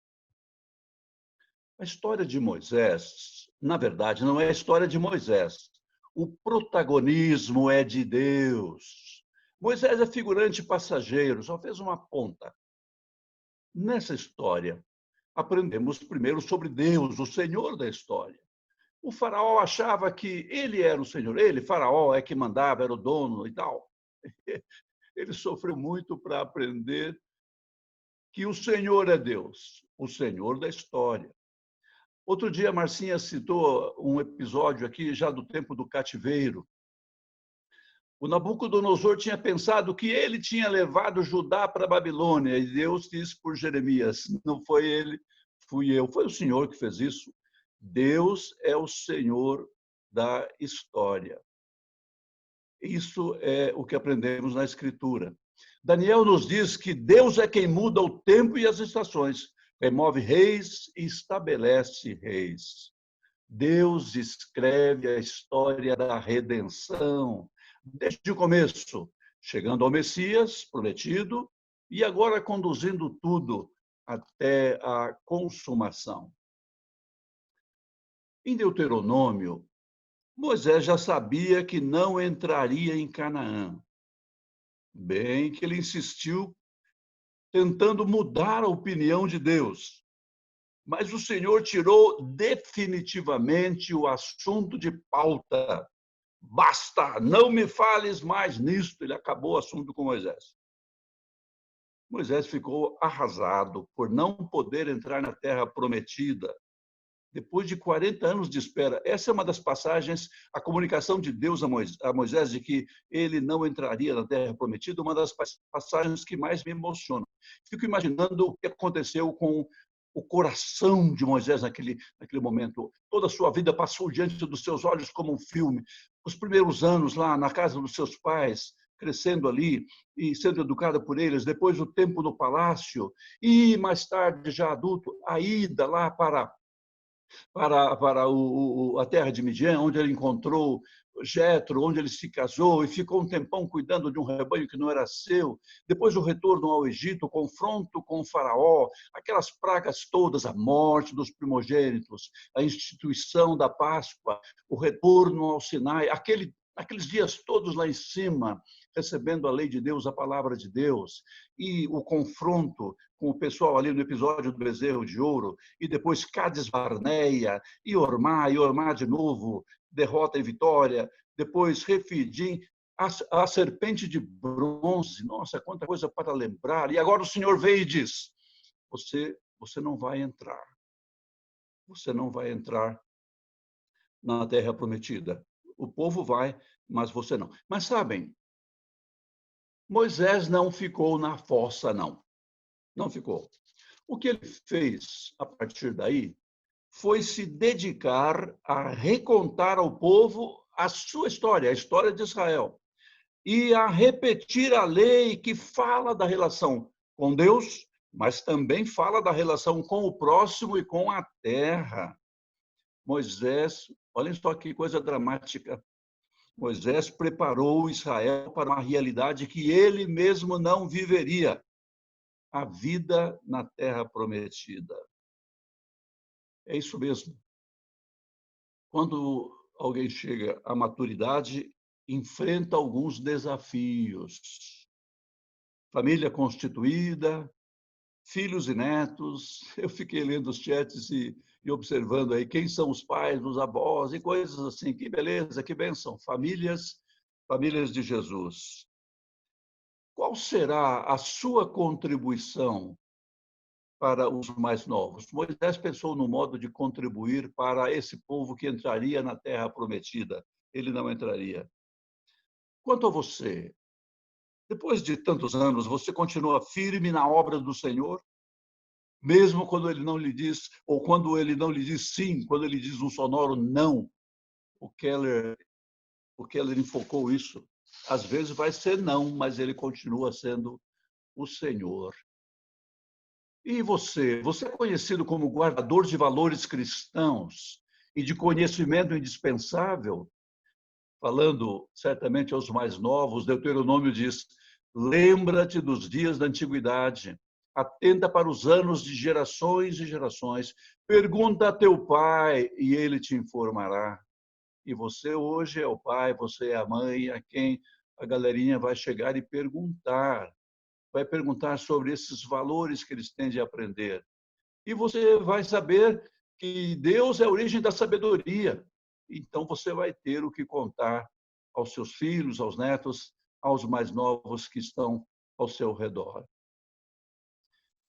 A história de Moisés, na verdade, não é a história de Moisés. O protagonismo é de Deus. Moisés é figurante passageiro, só fez uma ponta. Nessa história, aprendemos primeiro sobre Deus, o Senhor da história. O faraó achava que ele era o Senhor, ele, faraó, é que mandava, era o dono e tal. Ele sofreu muito para aprender que o Senhor é Deus, o Senhor da história. Outro dia, a Marcinha citou um episódio aqui já do tempo do cativeiro. O Nabucodonosor tinha pensado que ele tinha levado Judá para a Babilônia, e Deus disse por Jeremias: não foi ele, fui eu. Foi o Senhor que fez isso. Deus é o Senhor da história. Isso é o que aprendemos na Escritura. Daniel nos diz que Deus é quem muda o tempo e as estações, remove reis e estabelece reis. Deus escreve a história da redenção, desde o começo, chegando ao Messias prometido e agora conduzindo tudo até a consumação. Em Deuteronômio, Moisés já sabia que não entraria em Canaã. Bem que ele insistiu, tentando mudar a opinião de Deus. Mas o Senhor tirou definitivamente o assunto de pauta. basta, não me fales mais nisto. Ele acabou o assunto com Moisés. Moisés ficou arrasado por não poder entrar na terra prometida. Depois de 40 anos de espera. Essa é uma das passagens, a comunicação de Deus a Moisés de que ele não entraria na terra prometida, uma das passagens que mais me emocionam. Fico imaginando o que aconteceu com o coração de Moisés naquele momento. Toda a sua vida passou diante dos seus olhos como um filme. Os primeiros anos lá na casa dos seus pais, crescendo ali e sendo educada por eles, depois o tempo no palácio e mais tarde, já adulto, a ida lá para a terra de Midian, onde ele encontrou Jetro, onde ele se casou e ficou um tempão cuidando de um rebanho que não era seu. Depois o retorno ao Egito, o confronto com o faraó, aquelas pragas todas, a morte dos primogênitos, a instituição da Páscoa, o retorno ao Sinai, aqueles dias todos lá em cima, recebendo a lei de Deus, a palavra de Deus, e o confronto com o pessoal ali no episódio do bezerro de ouro, e depois Cades Barneia, e Ormá de novo, derrota e vitória, depois Refidim, a serpente de bronze, nossa, quanta coisa para lembrar. E agora o Senhor veio e diz, você não vai entrar. Você não vai entrar na terra prometida. O povo vai, mas você não. Mas sabem, Moisés não ficou na fossa, não. Não ficou. O que ele fez a partir daí foi se dedicar a recontar ao povo a sua história, a história de Israel, e a repetir a lei que fala da relação com Deus, mas também fala da relação com o próximo e com a terra. Moisés, olhem só que coisa dramática. Moisés preparou Israel para uma realidade que ele mesmo não viveria, a vida na terra prometida. É isso mesmo. Quando alguém chega à maturidade, enfrenta alguns desafios. Família constituída, filhos e netos. Eu fiquei lendo os chats e observando aí quem são os pais, os avós e coisas assim. Que beleza, que bênção. Famílias de Jesus. Qual será a sua contribuição para os mais novos? Moisés pensou no modo de contribuir para esse povo que entraria na terra prometida. Ele não entraria. Quanto a você, depois de tantos anos, você continua firme na obra do Senhor? Mesmo quando ele não lhe diz, ou quando ele não lhe diz sim, quando ele diz um sonoro não. O Keller enfocou isso. Às vezes vai ser não, mas ele continua sendo o Senhor. E você é conhecido como guardador de valores cristãos e de conhecimento indispensável? Falando certamente aos mais novos, Deuteronômio diz, lembra-te dos dias da antiguidade, atenta para os anos de gerações e gerações, pergunta a teu pai e ele te informará. E você hoje é o pai, você é a mãe, a quem a galerinha vai chegar e perguntar. Vai perguntar sobre esses valores que eles têm de aprender. E você vai saber que Deus é a origem da sabedoria. Então, você vai ter o que contar aos seus filhos, aos netos, aos mais novos que estão ao seu redor.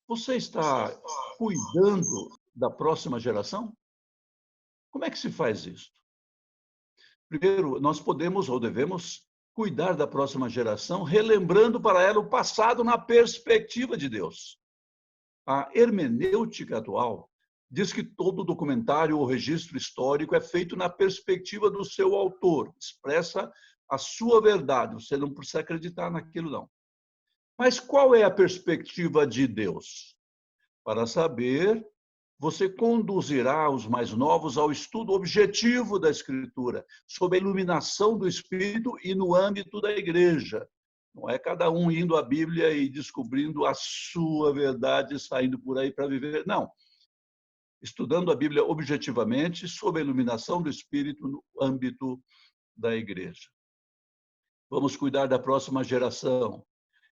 Você está cuidando da próxima geração? Como é que se faz isso? Primeiro, nós podemos ou devemos cuidar da próxima geração, relembrando para ela o passado na perspectiva de Deus. A hermenêutica atual diz que todo documentário ou registro histórico é feito na perspectiva do seu autor, expressa a sua verdade, você não precisa acreditar naquilo, não. Mas qual é a perspectiva de Deus? Para saber, você conduzirá os mais novos ao estudo objetivo da Escritura, sob a iluminação do Espírito e no âmbito da igreja. Não é cada um indo à Bíblia e descobrindo a sua verdade e saindo por aí para viver. Não. Estudando a Bíblia objetivamente, sob a iluminação do Espírito no âmbito da igreja. Vamos cuidar da próxima geração.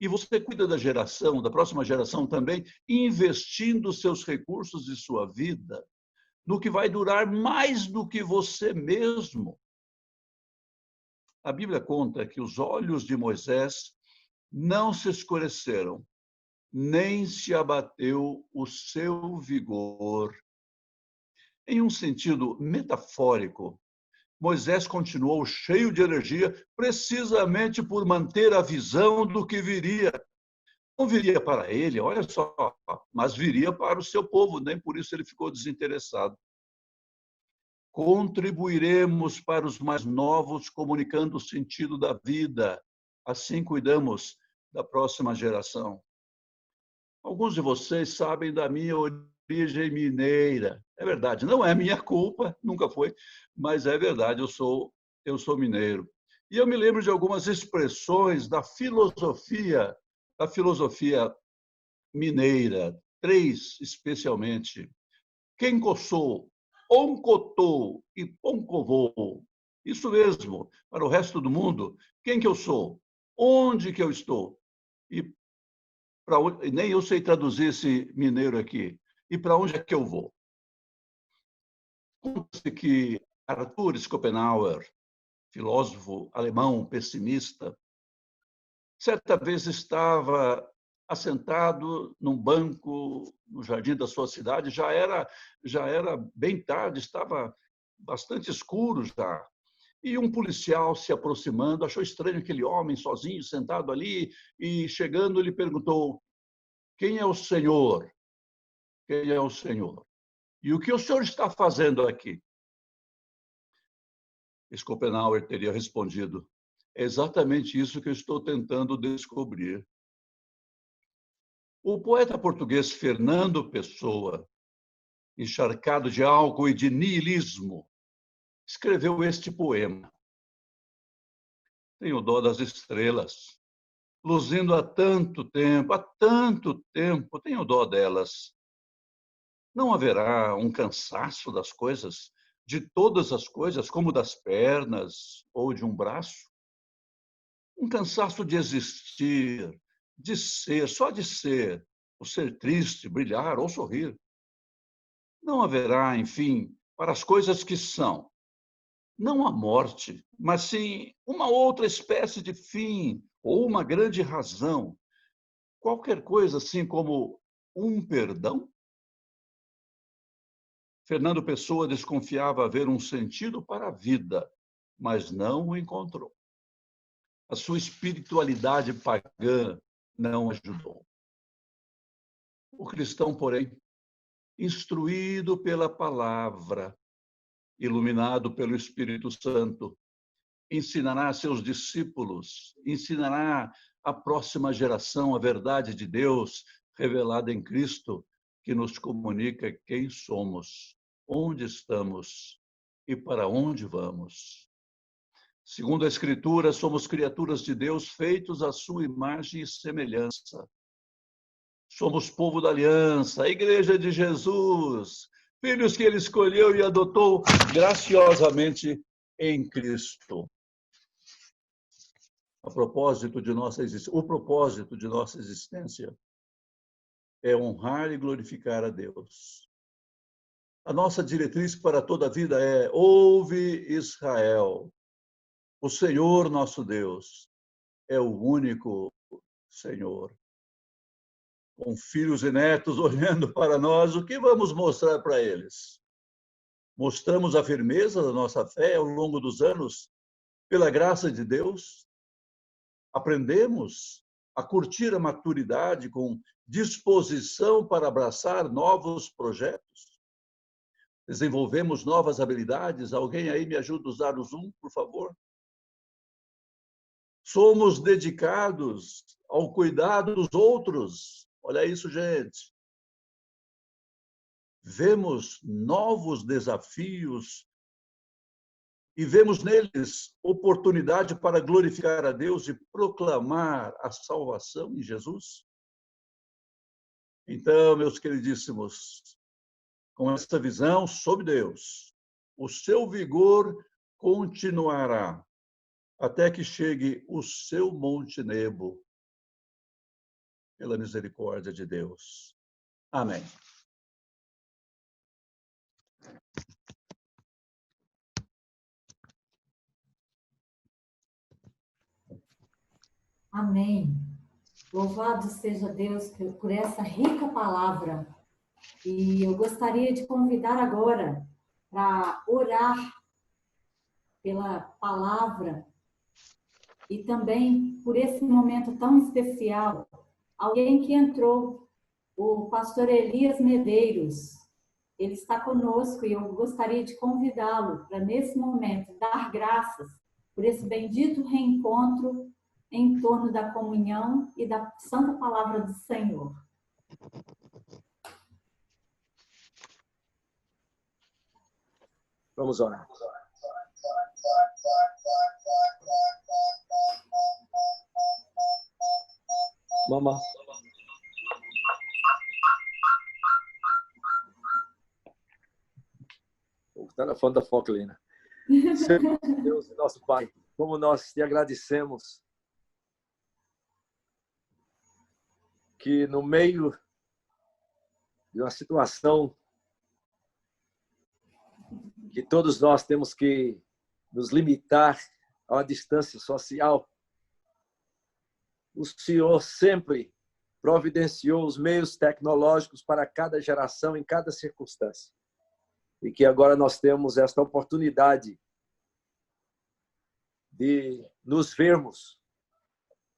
E você cuida da próxima geração também, investindo seus recursos e sua vida no que vai durar mais do que você mesmo. A Bíblia conta que os olhos de Moisés não se escureceram, nem se abateu o seu vigor. Em um sentido metafórico, Moisés continuou cheio de energia precisamente por manter a visão do que viria. Não viria para ele, olha só, mas viria para o seu povo, nem por isso ele ficou desinteressado. Contribuiremos para os mais novos, comunicando o sentido da vida. Assim cuidamos da próxima geração. Alguns de vocês sabem da minha origem mineira. É verdade, não é minha culpa, nunca foi, mas é verdade, eu sou mineiro. E eu me lembro de algumas expressões da filosofia mineira, três especialmente. Quem coçou, oncotou e poncovou. Isso mesmo, para o resto do mundo, quem que eu sou? Onde que eu estou? E nem eu sei traduzir esse mineiro aqui. E para onde é que eu vou? Conta-se que Arthur Schopenhauer, filósofo alemão pessimista, certa vez estava assentado num banco no jardim da sua cidade, já era bem tarde, estava bastante escuro já. E um policial se aproximando, achou estranho aquele homem sozinho, sentado ali, e chegando, lhe perguntou: quem é o senhor? Quem é o senhor? E o que o senhor está fazendo aqui? Schopenhauer teria respondido: é exatamente isso que eu estou tentando descobrir. O poeta português Fernando Pessoa, encharcado de álcool e de niilismo, escreveu este poema. Tenho dó das estrelas, luzindo há tanto tempo, tenho dó delas. Não haverá um cansaço das coisas, de todas as coisas, como das pernas ou de um braço? Um cansaço de existir, de ser, só de ser, o ser triste, brilhar ou sorrir. Não haverá, enfim, para as coisas que são, não a morte, mas sim uma outra espécie de fim ou uma grande razão, qualquer coisa assim como um perdão? Fernando Pessoa desconfiava haver um sentido para a vida, mas não o encontrou. A sua espiritualidade pagã não ajudou. O cristão, porém, instruído pela palavra, iluminado pelo Espírito Santo, ensinará a seus discípulos, ensinará à próxima geração a verdade de Deus revelada em Cristo, que nos comunica quem somos, onde estamos e para onde vamos. Segundo a Escritura, somos criaturas de Deus feitos à sua imagem e semelhança. Somos povo da aliança, a igreja de Jesus, filhos que ele escolheu e adotou graciosamente em Cristo. O propósito de nossa existência é honrar e glorificar a Deus. A nossa diretriz para toda a vida é: ouve, Israel, o Senhor nosso Deus é o único Senhor. Com filhos e netos olhando para nós, o que vamos mostrar para eles? Mostramos a firmeza da nossa fé ao longo dos anos, pela graça de Deus? Aprendemos a curtir a maturidade com disposição para abraçar novos projetos? Desenvolvemos novas habilidades? Alguém aí me ajuda a usar o Zoom, por favor? Somos dedicados ao cuidado dos outros? Olha isso, gente. Vemos novos desafios e vemos neles oportunidade para glorificar a Deus e proclamar a salvação em Jesus? Então, meus queridíssimos, com esta visão sobre Deus, o seu vigor continuará até que chegue o seu Monte Nebo, pela misericórdia de Deus. Amém. Amém. Louvado seja Deus por essa rica palavra. E eu gostaria de convidar agora para orar pela palavra e também por esse momento tão especial. Alguém que entrou, o pastor Elias Medeiros. Ele está conosco e eu gostaria de convidá-lo para, nesse momento, dar graças por esse bendito reencontro em torno da comunhão e da santa palavra do Senhor. Vamos orar. Mamá. O telefone da Foclina. Senhor Deus e nosso Pai, como nós te agradecemos que no meio de uma situação que todos nós temos que nos limitar a uma distância social, o Senhor sempre providenciou os meios tecnológicos para cada geração, em cada circunstância. E que agora nós temos esta oportunidade de nos vermos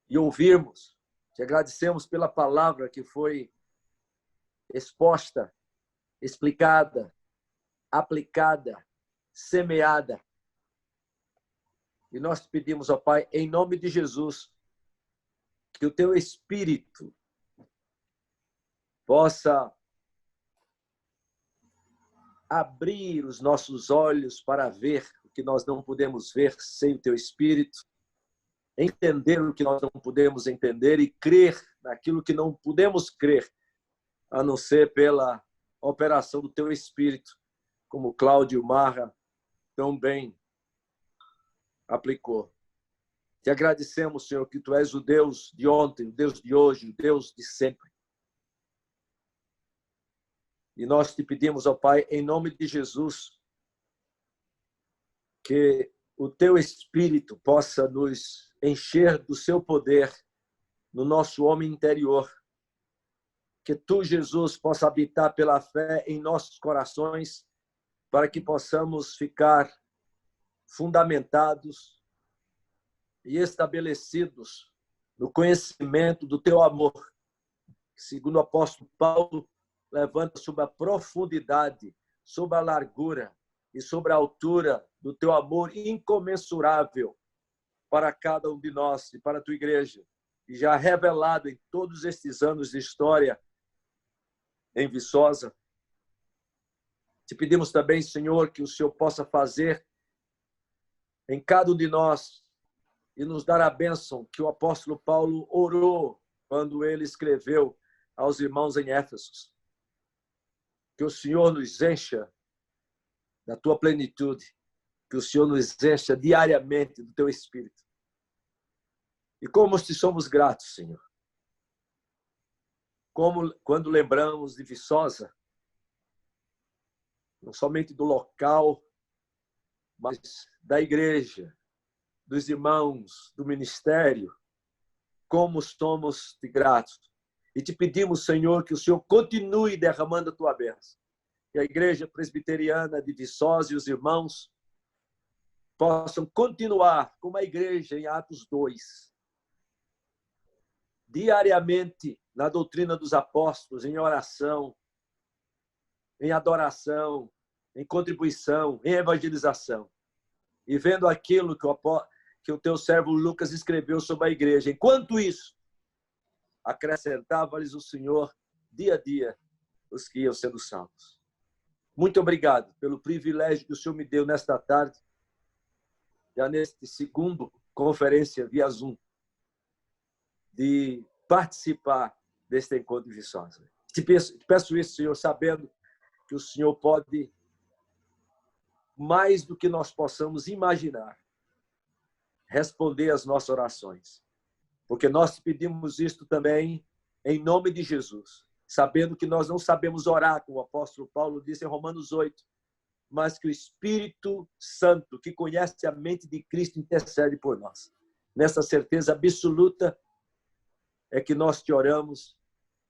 e ouvirmos. Te agradecemos pela palavra que foi exposta, explicada, aplicada, semeada. E nós te pedimos, ó Pai, em nome de Jesus, que o teu Espírito possa abrir os nossos olhos para ver o que nós não podemos ver sem o teu Espírito, entender o que nós não podemos entender e crer naquilo que não podemos crer, a não ser pela operação do teu Espírito, como Cláudio Marra tão bem aplicou. Te agradecemos, Senhor, que tu és o Deus de ontem, o Deus de hoje, o Deus de sempre. E nós te pedimos, ó Pai, em nome de Jesus, que o teu Espírito possa nos encher do seu poder no nosso homem interior. Que tu, Jesus, possa habitar pela fé em nossos corações, para que possamos ficar fundamentados e estabelecidos no conhecimento do teu amor, que, segundo o apóstolo Paulo, levanta sobre a profundidade, sobre a largura e sobre a altura do teu amor incomensurável para cada um de nós e para a tua igreja, e já revelado em todos estes anos de história em Viçosa. Te pedimos também, Senhor, que o Senhor possa fazer em cada um de nós e nos dar a bênção que o apóstolo Paulo orou quando ele escreveu aos irmãos em Éfeso. Que o Senhor nos encha da tua plenitude, que o Senhor nos encha diariamente do teu Espírito. E como te somos gratos, Senhor. Como quando lembramos de Viçosa, não somente do local, mas da igreja, dos irmãos, do ministério, como somos te gratos. E te pedimos, Senhor, que o Senhor continue derramando a tua bênção. Que a igreja presbiteriana de Viçosa e os irmãos possam continuar como a igreja em Atos 2, diariamente na doutrina dos apóstolos, em oração, em adoração, em contribuição, em evangelização. E vendo aquilo que o teu servo Lucas escreveu sobre a igreja. Enquanto isso, acrescentava-lhes o Senhor, dia a dia, os que iam sendo salvos. Muito obrigado pelo privilégio que o Senhor me deu nesta tarde, já neste segundo conferência via Zoom, de participar deste encontro de Viçosa. Te peço isso, Senhor, sabendo que o Senhor pode, mais do que nós possamos imaginar, responder às nossas orações. Porque nós te pedimos isto também em nome de Jesus, sabendo que nós não sabemos orar, como o apóstolo Paulo disse em Romanos 8, mas que o Espírito Santo, que conhece a mente de Cristo, intercede por nós. Nessa certeza absoluta é que nós te oramos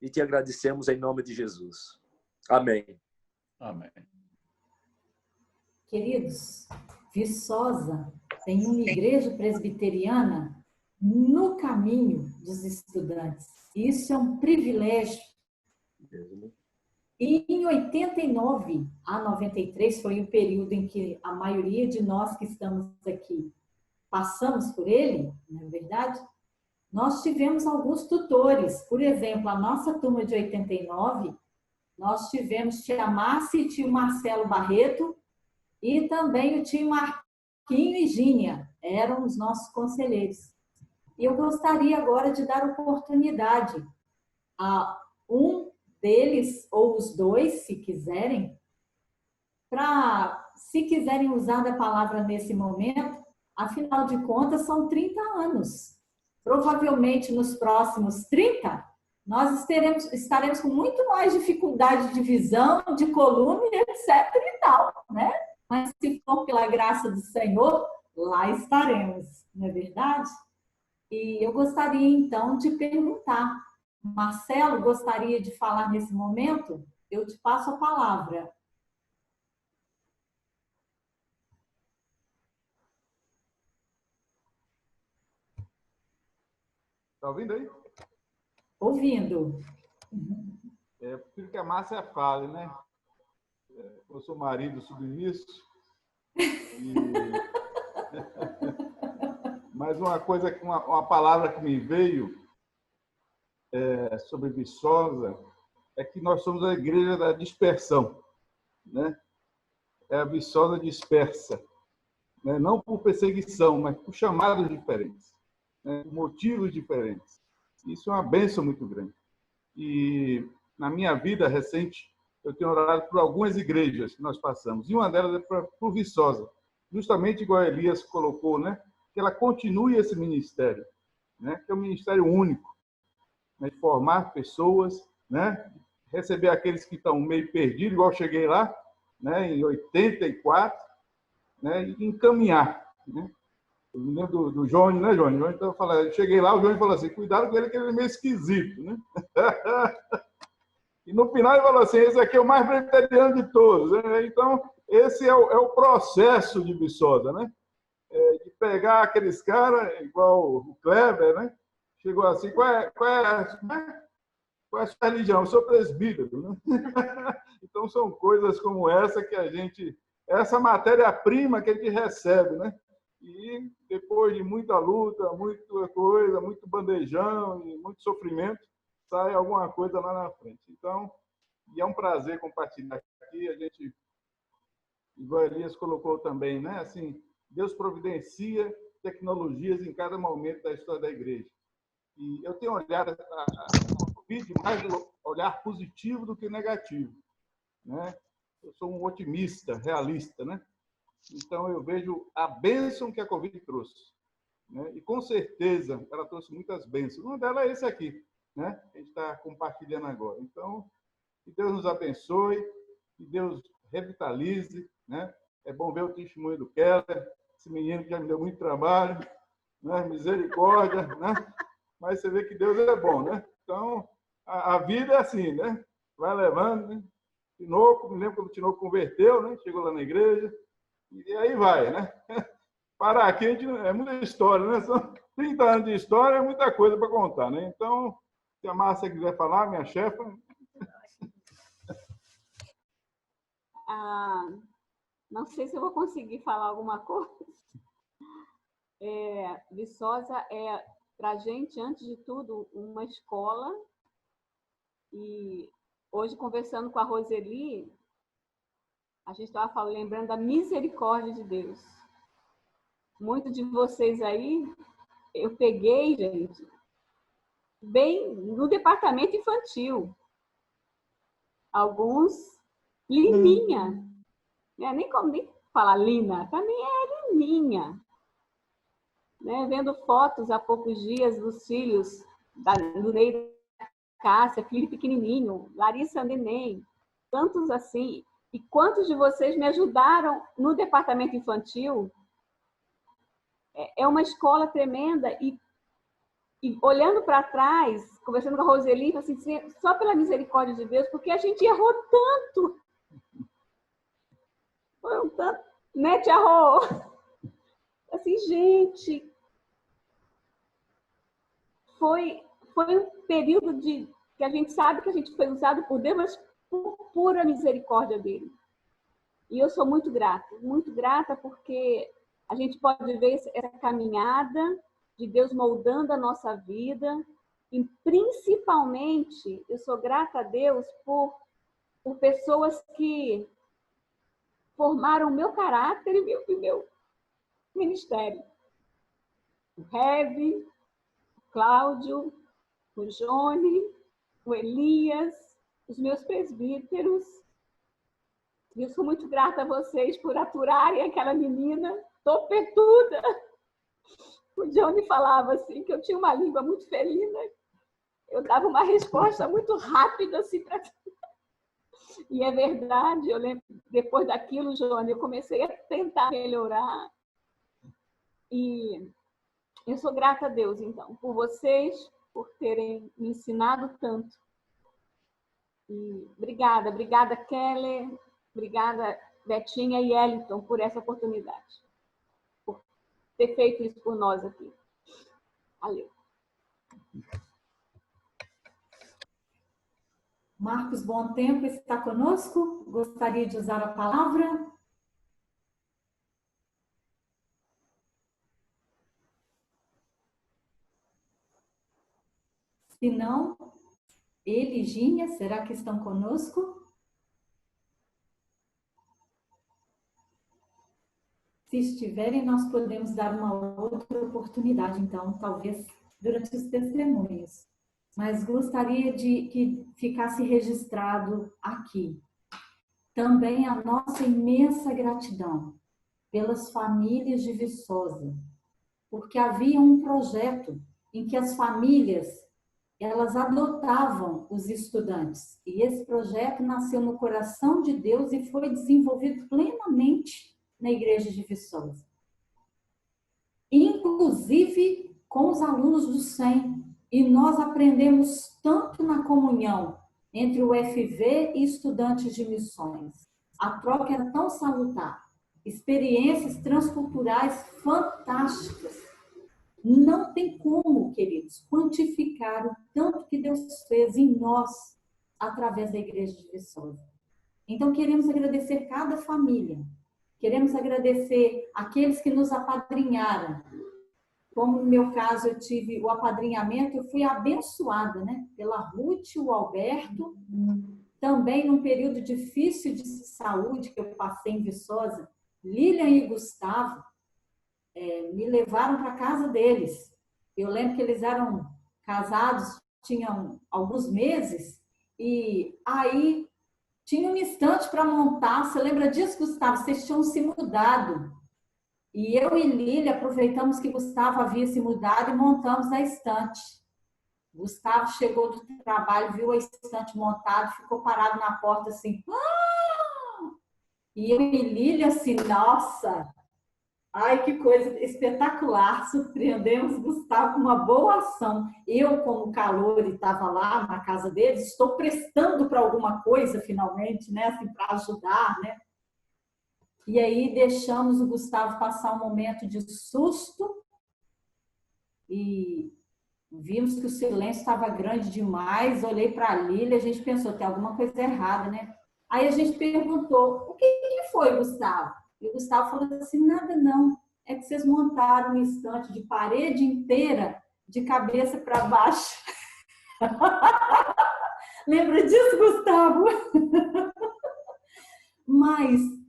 e te agradecemos em nome de Jesus. Amém. Amém. Queridos, Viçosa tem uma igreja presbiteriana no caminho dos estudantes. Isso é um privilégio. E em 89 a 93 foi o período em que a maioria de nós que estamos aqui passamos por ele, não é verdade? Nós tivemos alguns tutores. Por exemplo, a nossa turma de 89, nós tivemos tia Márcia e tio Marcelo Barreto e também o tio Marquinho e Gínia. Eram os nossos conselheiros. E eu gostaria agora de dar oportunidade a um deles, ou os dois, se quiserem, se quiserem usar da palavra nesse momento, afinal de contas, são 30 anos. Provavelmente, nos próximos 30, nós estaremos com muito mais dificuldade de visão, de coluna, etc. e tal, né? Mas se for pela graça do Senhor, lá estaremos, não é verdade? E eu gostaria, então, de perguntar, Marcelo, gostaria de falar nesse momento? Eu te passo a palavra. Está ouvindo aí? Ouvindo. Eu prefiro que a Márcia fale, né? Eu sou marido submisso. E... Mas uma palavra que me veio sobre Viçosa é que nós somos a igreja da dispersão, né? É a Viçosa dispersa, né? Não por perseguição, mas por chamados diferentes, né? Por motivos diferentes. Isso é uma bênção muito grande. E na minha vida recente, eu tenho orado por algumas igrejas que nós passamos, e uma delas é por Viçosa, justamente igual a Elias colocou, né? Que ela continue esse ministério, né? Que é um ministério único, né? De formar pessoas, né? Receber aqueles que estão meio perdidos, igual eu cheguei lá, né? Em 84, né? E encaminhar, né? Eu me lembro do Johnny, né, Johnny? Então, eu cheguei lá, o Johnny falou assim, cuidado com ele, que ele é meio esquisito, né? E no final ele falou assim, esse aqui é o mais presbiteriano de todos, né? Então, esse é o processo de Viçosa, né? De pegar aqueles caras, igual o Kleber, né? Chegou assim, qual é a sua religião? Eu sou presbítero, né? Então, são coisas como essa que essa matéria-prima que a gente recebe, né? E depois de muita luta, muita coisa, muito bandejão e muito sofrimento, sai alguma coisa lá na frente. Então, é um prazer compartilhar aqui. A gente, igual a Elias colocou também, né? Assim, Deus providencia tecnologias em cada momento da história da igreja. E eu tenho olhado o Covid mais olhar positivo do que negativo, né? Eu sou um otimista, realista, né? Então, eu vejo a bênção que a Covid trouxe, né? E, com certeza, ela trouxe muitas bênçãos. Uma delas é esse aqui, né? Que a gente está compartilhando agora. Então, que Deus nos abençoe, que Deus revitalize, né? É bom ver o testemunho do Keller, esse menino que já me deu muito trabalho, né? Misericórdia, né? Mas você vê que Deus é bom, né? Então, a vida é assim, né? Vai levando, né? Tinoco, me lembro quando o Tinoco converteu, né? Chegou lá na igreja, e aí vai, né? Para aqui é muita história, né? São 30 anos de história, é muita coisa para contar, né? Então, se a Márcia quiser falar, minha chefa. Não sei se eu vou conseguir falar alguma coisa. Viçosa é, para a gente, antes de tudo, uma escola. E hoje, conversando com a Roseli, a gente estava lembrando da misericórdia de Deus. Muitos de vocês aí, eu peguei, gente, bem no departamento infantil. Alguns, Lininha. Nem falar Lina, para mim é Lininha. Né? Vendo fotos há poucos dias dos filhos do Ney da Cássia, filho pequenininho, Larissa Neném, tantos assim. E quantos de vocês me ajudaram no departamento infantil é uma escola tremenda e olhando para trás, conversando com a Roseli, assim, só pela misericórdia de Deus, porque a gente errou tanto. Foi um tanto, né, Tia Rô? Assim, gente, foi um período que a gente sabe que a gente foi usado por Deus, mas por pura misericórdia dele. E eu sou muito grata porque a gente pode ver essa caminhada de Deus moldando a nossa vida. E principalmente, eu sou grata a Deus por pessoas que formaram o meu caráter e meu ministério. O Heavy, o Cláudio, o Johnny, o Elias, os meus presbíteros. E eu sou muito grata a vocês por aturarem aquela menina topetuda. O Johnny falava assim, que eu tinha uma língua muito felina. Eu dava uma resposta muito rápida assim para... E é verdade, eu lembro, depois daquilo, Johnny, eu comecei a tentar melhorar. E eu sou grata a Deus, então, por vocês, por terem me ensinado tanto. E obrigada, Keller, obrigada, Betinha e Eliton, por essa oportunidade, por ter feito isso por nós aqui. Valeu. Marcos Bom Tempo está conosco? Gostaria de usar a palavra? Se não, ele e Ginha, será que estão conosco? Se estiverem, nós podemos dar uma outra oportunidade, então, talvez durante os testemunhos. Mas gostaria de que ficasse registrado aqui também a nossa imensa gratidão pelas famílias de Viçosa, porque havia um projeto em que as famílias elas adotavam os estudantes. E esse projeto nasceu no coração de Deus e foi desenvolvido plenamente na igreja de Viçosa. Inclusive com os alunos do SEM. E nós aprendemos tanto na comunhão entre o FV e estudantes de missões. A troca era tão salutar. Experiências transculturais fantásticas. Não tem como, queridos, quantificar o tanto que Deus fez em nós através da igreja de Viçosa. Então, queremos agradecer cada família. Queremos agradecer aqueles que nos apadrinharam. Como no meu caso eu tive o apadrinhamento, eu fui abençoada, né? Pela Ruth e o Alberto. Também num período difícil de saúde que eu passei em Viçosa, Lilian e Gustavo me levaram para a casa deles. Eu lembro que eles eram casados, tinham alguns meses, e aí tinha um instante para montar. Você lembra disso, Gustavo? Vocês tinham se mudado. E eu e Lília aproveitamos que Gustavo havia se mudado e montamos a estante. Gustavo chegou do trabalho, viu a estante montada, ficou parado na porta assim. Ah! E eu e Lília assim, nossa, ai que coisa espetacular, surpreendemos Gustavo com uma boa ação. Eu, como calor e estava lá na casa deles, estou prestando para alguma coisa finalmente, né, assim, para ajudar, né? E aí deixamos o Gustavo passar um momento de susto e vimos que o silêncio estava grande demais. Olhei para a Lília, a gente pensou, tem alguma coisa errada, né? Aí a gente perguntou, o que foi, Gustavo? E o Gustavo falou assim, nada não, é que vocês montaram um estante de parede inteira de cabeça para baixo. Lembra disso, Gustavo? Mas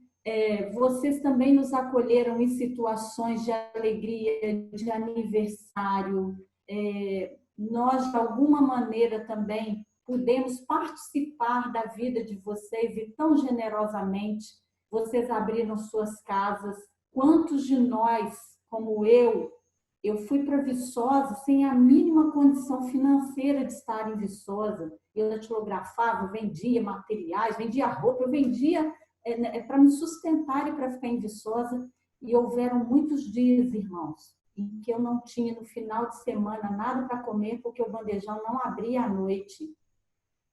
vocês também nos acolheram em situações de alegria, de aniversário. Nós, de alguma maneira, também pudemos participar da vida de vocês e tão generosamente vocês abriram suas casas. Quantos de nós, como eu fui para Viçosa sem a mínima condição financeira de estar em Viçosa. Eu datilografava, vendia materiais, vendia roupa, eu vendia para me sustentar e para ficar em Viçosa. E houveram muitos dias, irmãos, em que eu não tinha no final de semana nada para comer, porque o bandejão não abria à noite.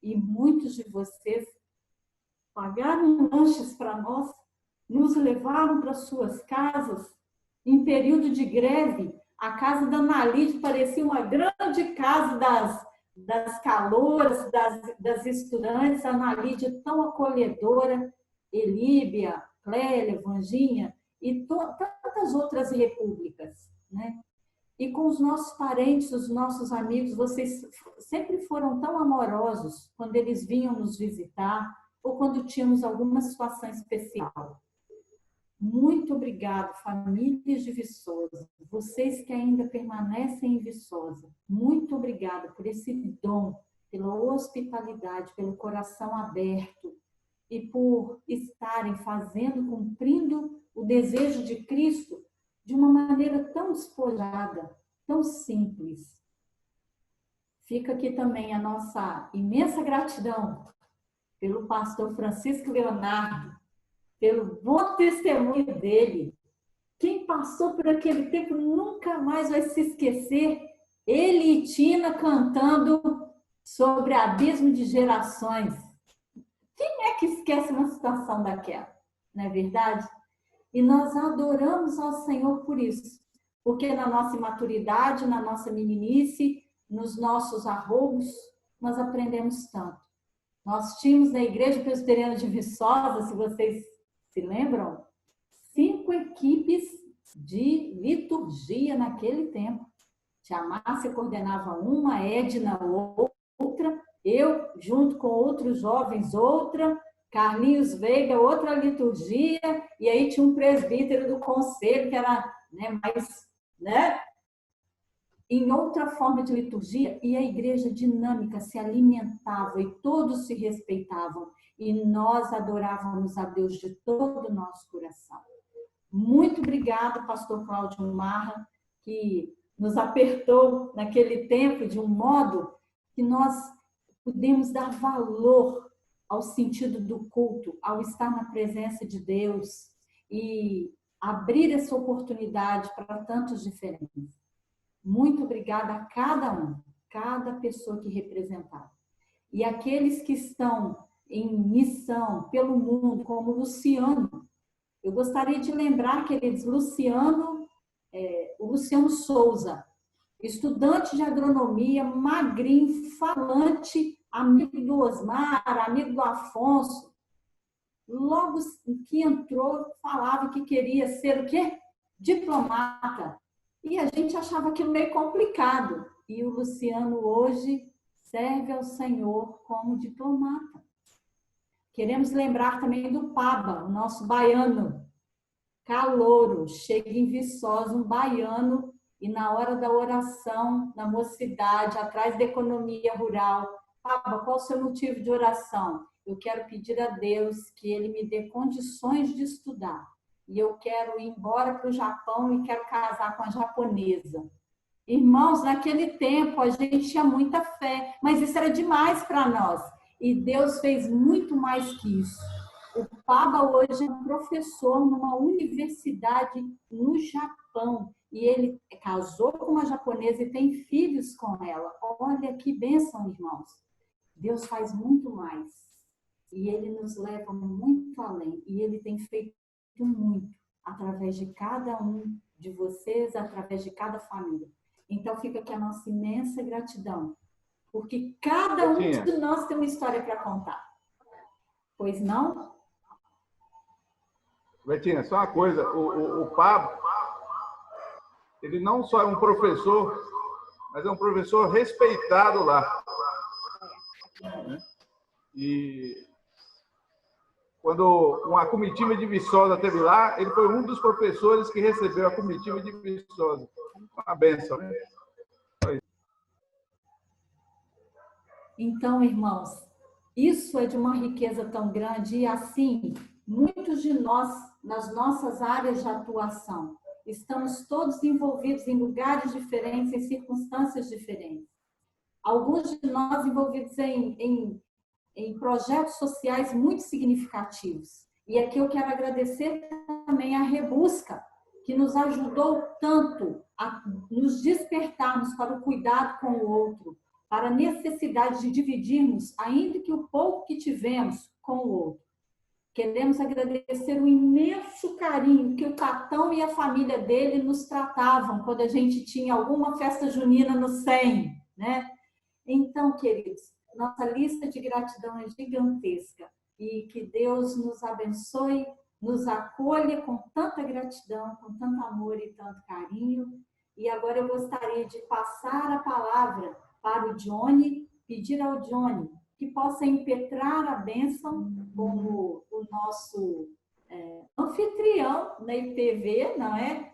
E muitos de vocês pagaram lanches para nós, nos levaram para suas casas. Em período de greve, a casa da Analide parecia uma grande casa das calouras, das estudantes. A Analide tão acolhedora, Elíbia, Clélia, Vanginha e tantas outras repúblicas, né? E com os nossos parentes, os nossos amigos, vocês sempre foram tão amorosos quando eles vinham nos visitar ou quando tínhamos alguma situação especial. Muito obrigado, famílias de Viçosa. Vocês que ainda permanecem em Viçosa, muito obrigado por esse dom, pela hospitalidade, pelo coração aberto e por estarem fazendo, cumprindo o desejo de Cristo de uma maneira tão despojada, tão simples. Fica aqui também a nossa imensa gratidão pelo pastor Francisco Leonardo, pelo bom testemunho dele. Quem passou por aquele tempo nunca mais vai se esquecer. Ele e Tina cantando sobre abismo de gerações. Quem é que esquece uma situação daquela? Não é verdade? E nós adoramos ao Senhor por isso. Porque na nossa imaturidade, na nossa meninice, nos nossos arroubos, nós aprendemos tanto. Nós tínhamos na Igreja Presbiteriana de Viçosa, se vocês se lembram, 5 equipes de liturgia naquele tempo. Tia Márcia coordenava uma, a Edna outra, eu, junto com outros jovens, outra, Carlinhos Veiga, outra liturgia, e aí tinha um presbítero do conselho, que era mais, em outra forma de liturgia, e a igreja dinâmica se alimentava e todos se respeitavam, e nós adorávamos a Deus de todo o nosso coração. Muito obrigado, pastor Cláudio Marra, que nos apertou naquele tempo de um modo que nós pudemos dar valor ao sentido do culto, ao estar na presença de Deus e abrir essa oportunidade para tantos diferentes. Muito obrigada a cada pessoa que representava. E aqueles que estão em missão pelo mundo, como Luciano. Eu gostaria de lembrar, queridos, o Luciano Souza, estudante de agronomia, magrinho, falante, amigo do Osmar, amigo do Afonso. Logo que entrou, falava que queria ser o quê? Diplomata. E a gente achava aquilo meio complicado. E o Luciano hoje serve ao Senhor como diplomata. Queremos lembrar também do Paba, o nosso baiano, calouro, chega em Viçosa, um baiano, e na hora da oração, na mocidade, atrás da economia rural, Paba, qual o seu motivo de oração? Eu quero pedir a Deus que Ele me dê condições de estudar. E eu quero ir embora para o Japão e quero casar com a japonesa. Irmãos, naquele tempo a gente tinha muita fé, mas isso era demais para nós. E Deus fez muito mais que isso. O Paba hoje é um professor numa universidade no Japão. E ele casou com uma japonesa e tem filhos com ela. Olha que bênção, irmãos. Deus faz muito mais. E Ele nos leva muito além. E Ele tem feito muito através de cada um de vocês, através de cada família. Então fica aqui a nossa imensa gratidão. Porque cada um de nós tem uma história para contar. Pois não? Betinha, só uma coisa. O Pablo, ele não só é um professor, mas é um professor respeitado lá. E quando uma comitiva de Viçosa esteve lá, ele foi um dos professores que recebeu a comitiva de Viçosa. Uma benção, né? Então, irmãos, isso é de uma riqueza tão grande e assim, muitos de nós, nas nossas áreas de atuação, estamos todos envolvidos em lugares diferentes, em circunstâncias diferentes. Alguns de nós envolvidos em projetos sociais muito significativos. E aqui eu quero agradecer também a Rebusca, que nos ajudou tanto a nos despertarmos para o cuidado com o outro, para a necessidade de dividirmos, ainda que o pouco que tivemos, com o outro. Queremos agradecer o imenso carinho que o Tatão e a família dele nos tratavam quando a gente tinha alguma festa junina no 100, né? Então, queridos, nossa lista de gratidão é gigantesca e que Deus nos abençoe, nos acolha com tanta gratidão, com tanto amor e tanto carinho. E agora eu gostaria de passar a palavra para o Johnny, pedir ao Johnny que possa impetrar a bênção como o nosso anfitrião na IPV, não é?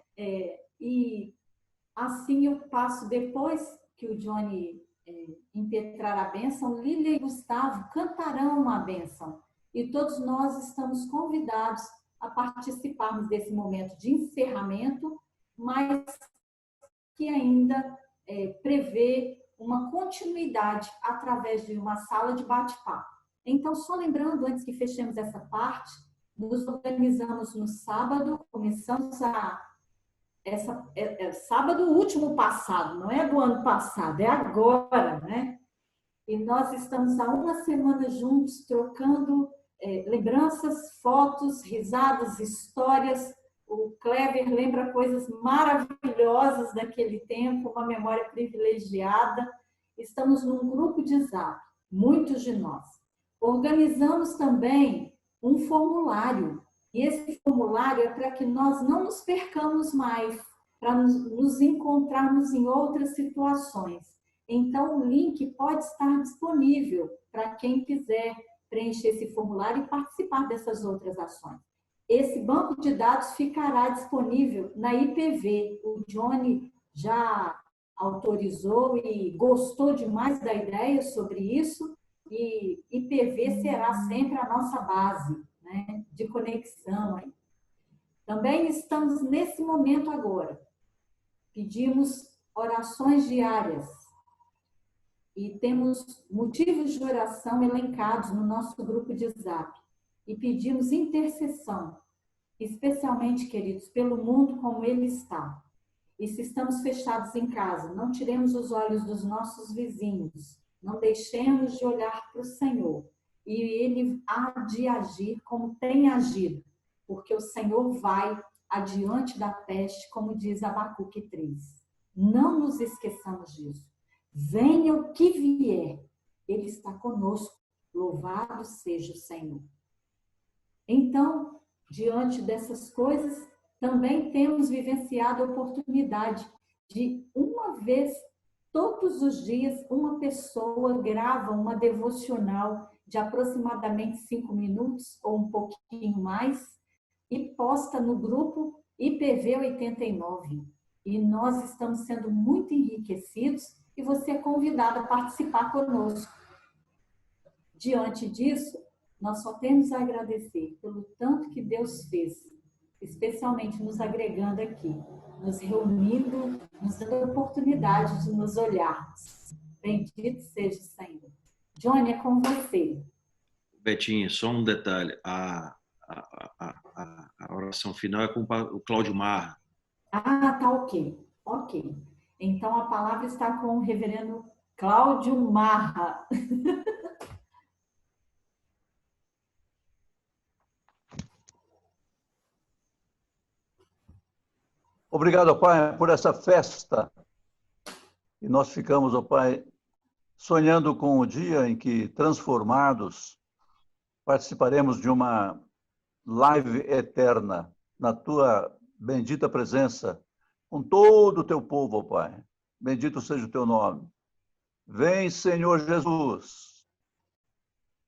E assim eu passo, depois que o Johnny impetrar a bênção, Lília e Gustavo cantarão uma bênção. E todos nós estamos convidados a participarmos desse momento de encerramento, mas que ainda prevê uma continuidade através de uma sala de bate-papo. Então, só lembrando, antes que fechemos essa parte, nos organizamos no sábado, começamos sábado último passado, não é do ano passado, é agora, né? E nós estamos há uma semana juntos, trocando lembranças, fotos, risadas, histórias. O Kleber lembra coisas maravilhosas daquele tempo, uma memória privilegiada. Estamos num grupo de Zap, muitos de nós. Organizamos também um formulário. E esse formulário é para que nós não nos percamos mais, para nos encontrarmos em outras situações. Então, o link pode estar disponível para quem quiser preencher esse formulário e participar dessas outras ações. Esse banco de dados ficará disponível na IPV. O Johnny já autorizou e gostou demais da ideia sobre isso, e IPV será sempre a nossa base, né, de conexão. Também estamos nesse momento agora. Pedimos orações diárias e temos motivos de oração elencados no nosso grupo de Zap. E pedimos intercessão, especialmente, queridos, pelo mundo como ele está. E se estamos fechados em casa, não tiremos os olhos dos nossos vizinhos, não deixemos de olhar para o Senhor. E ele há de agir como tem agido, porque o Senhor vai adiante da peste, como diz Abacuque 3. Não nos esqueçamos disso. Venha o que vier, ele está conosco. Louvado seja o Senhor. Então, diante dessas coisas, também temos vivenciado a oportunidade de, uma vez, todos os dias, uma pessoa grava uma devocional de aproximadamente 5 minutos ou um pouquinho mais e posta no grupo IPV 89. E nós estamos sendo muito enriquecidos e você é convidado a participar conosco. Diante disso, nós só temos a agradecer pelo tanto que Deus fez, especialmente nos agregando aqui, nos reunindo, nos dando a oportunidade de nos olharmos. Bendito seja o Senhor. Johnny, é com você. Betinha, só um detalhe. A oração final é com o Cláudio Marra. Ah, tá ok. Ok. Então, a palavra está com o reverendo Cláudio Marra. Obrigado, ó Pai, por essa festa. E nós ficamos, ó Pai, sonhando com o dia em que, transformados, participaremos de uma live eterna na Tua bendita presença, com todo o Teu povo, ó Pai. Bendito seja o Teu nome. Vem, Senhor Jesus.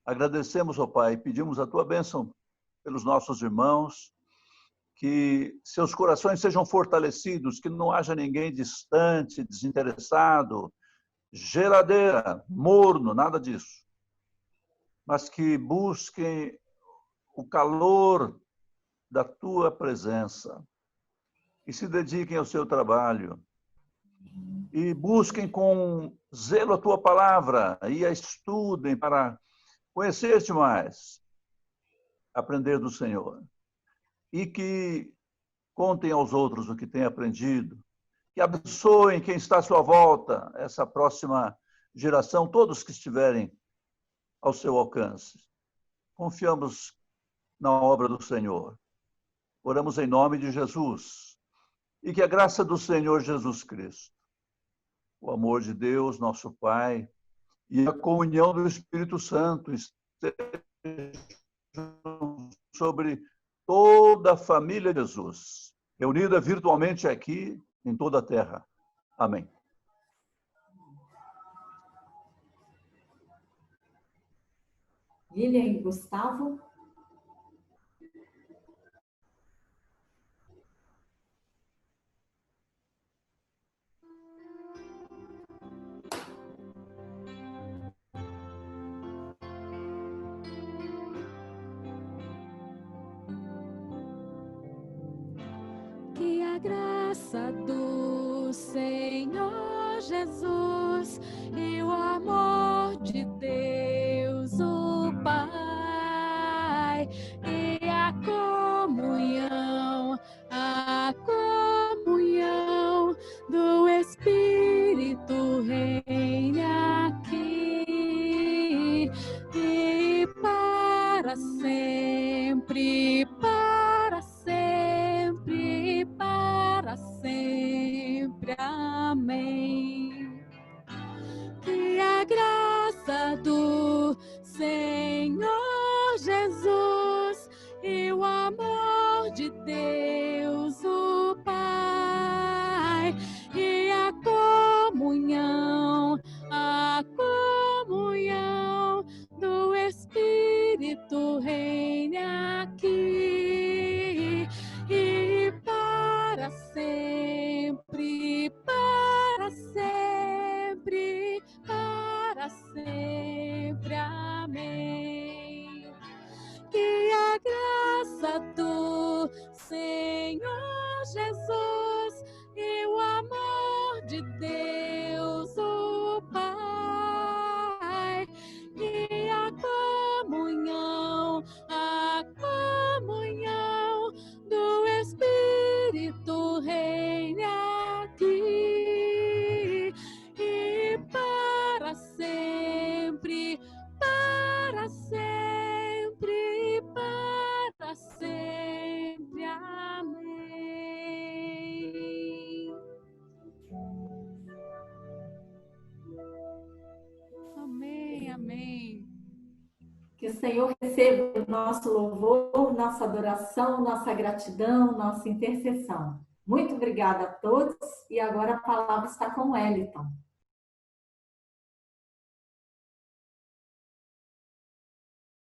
Agradecemos, ó Pai, e pedimos a Tua bênção pelos nossos irmãos, que seus corações sejam fortalecidos, que não haja ninguém distante, desinteressado, geladeira, morno, nada disso. Mas que busquem o calor da Tua presença e se dediquem ao seu trabalho e busquem com zelo a Tua palavra e a estudem para conhecer-te mais, aprender do Senhor. E que, Contem aos outros o que têm aprendido. Que abençoem quem está à sua volta, essa próxima geração, todos que estiverem ao seu alcance. Confiamos na obra do Senhor. Oramos em nome de Jesus. E que a graça do Senhor Jesus Cristo, o amor de Deus, nosso Pai, e a comunhão do Espírito Santo estejam sobre toda a família de Jesus, reunida virtualmente aqui em toda a terra. Amém. Lilian e Gustavo. Que a graça do Senhor Jesus e o amor de Deus, o Pai, e a comunhão do Espírito reine aqui e para sempre, para sempre, para sempre. Amém. Que a graça do Senhor Jesus e o amor de Deus, o Pai, e a comunhão do Espírito reine aqui e para sempre, para sempre, para sempre. Amém. Que a graça do Senhor Jesus e o amor de Deus, o Pai, e a comunhão do Espírito reine aqui e para sempre, para sempre, para sempre. Amém. Amém, amém. Que o Senhor receba o nosso louvor, nossa adoração, nossa gratidão, nossa intercessão. Muito obrigada a todos. E agora a palavra está com o Wellington.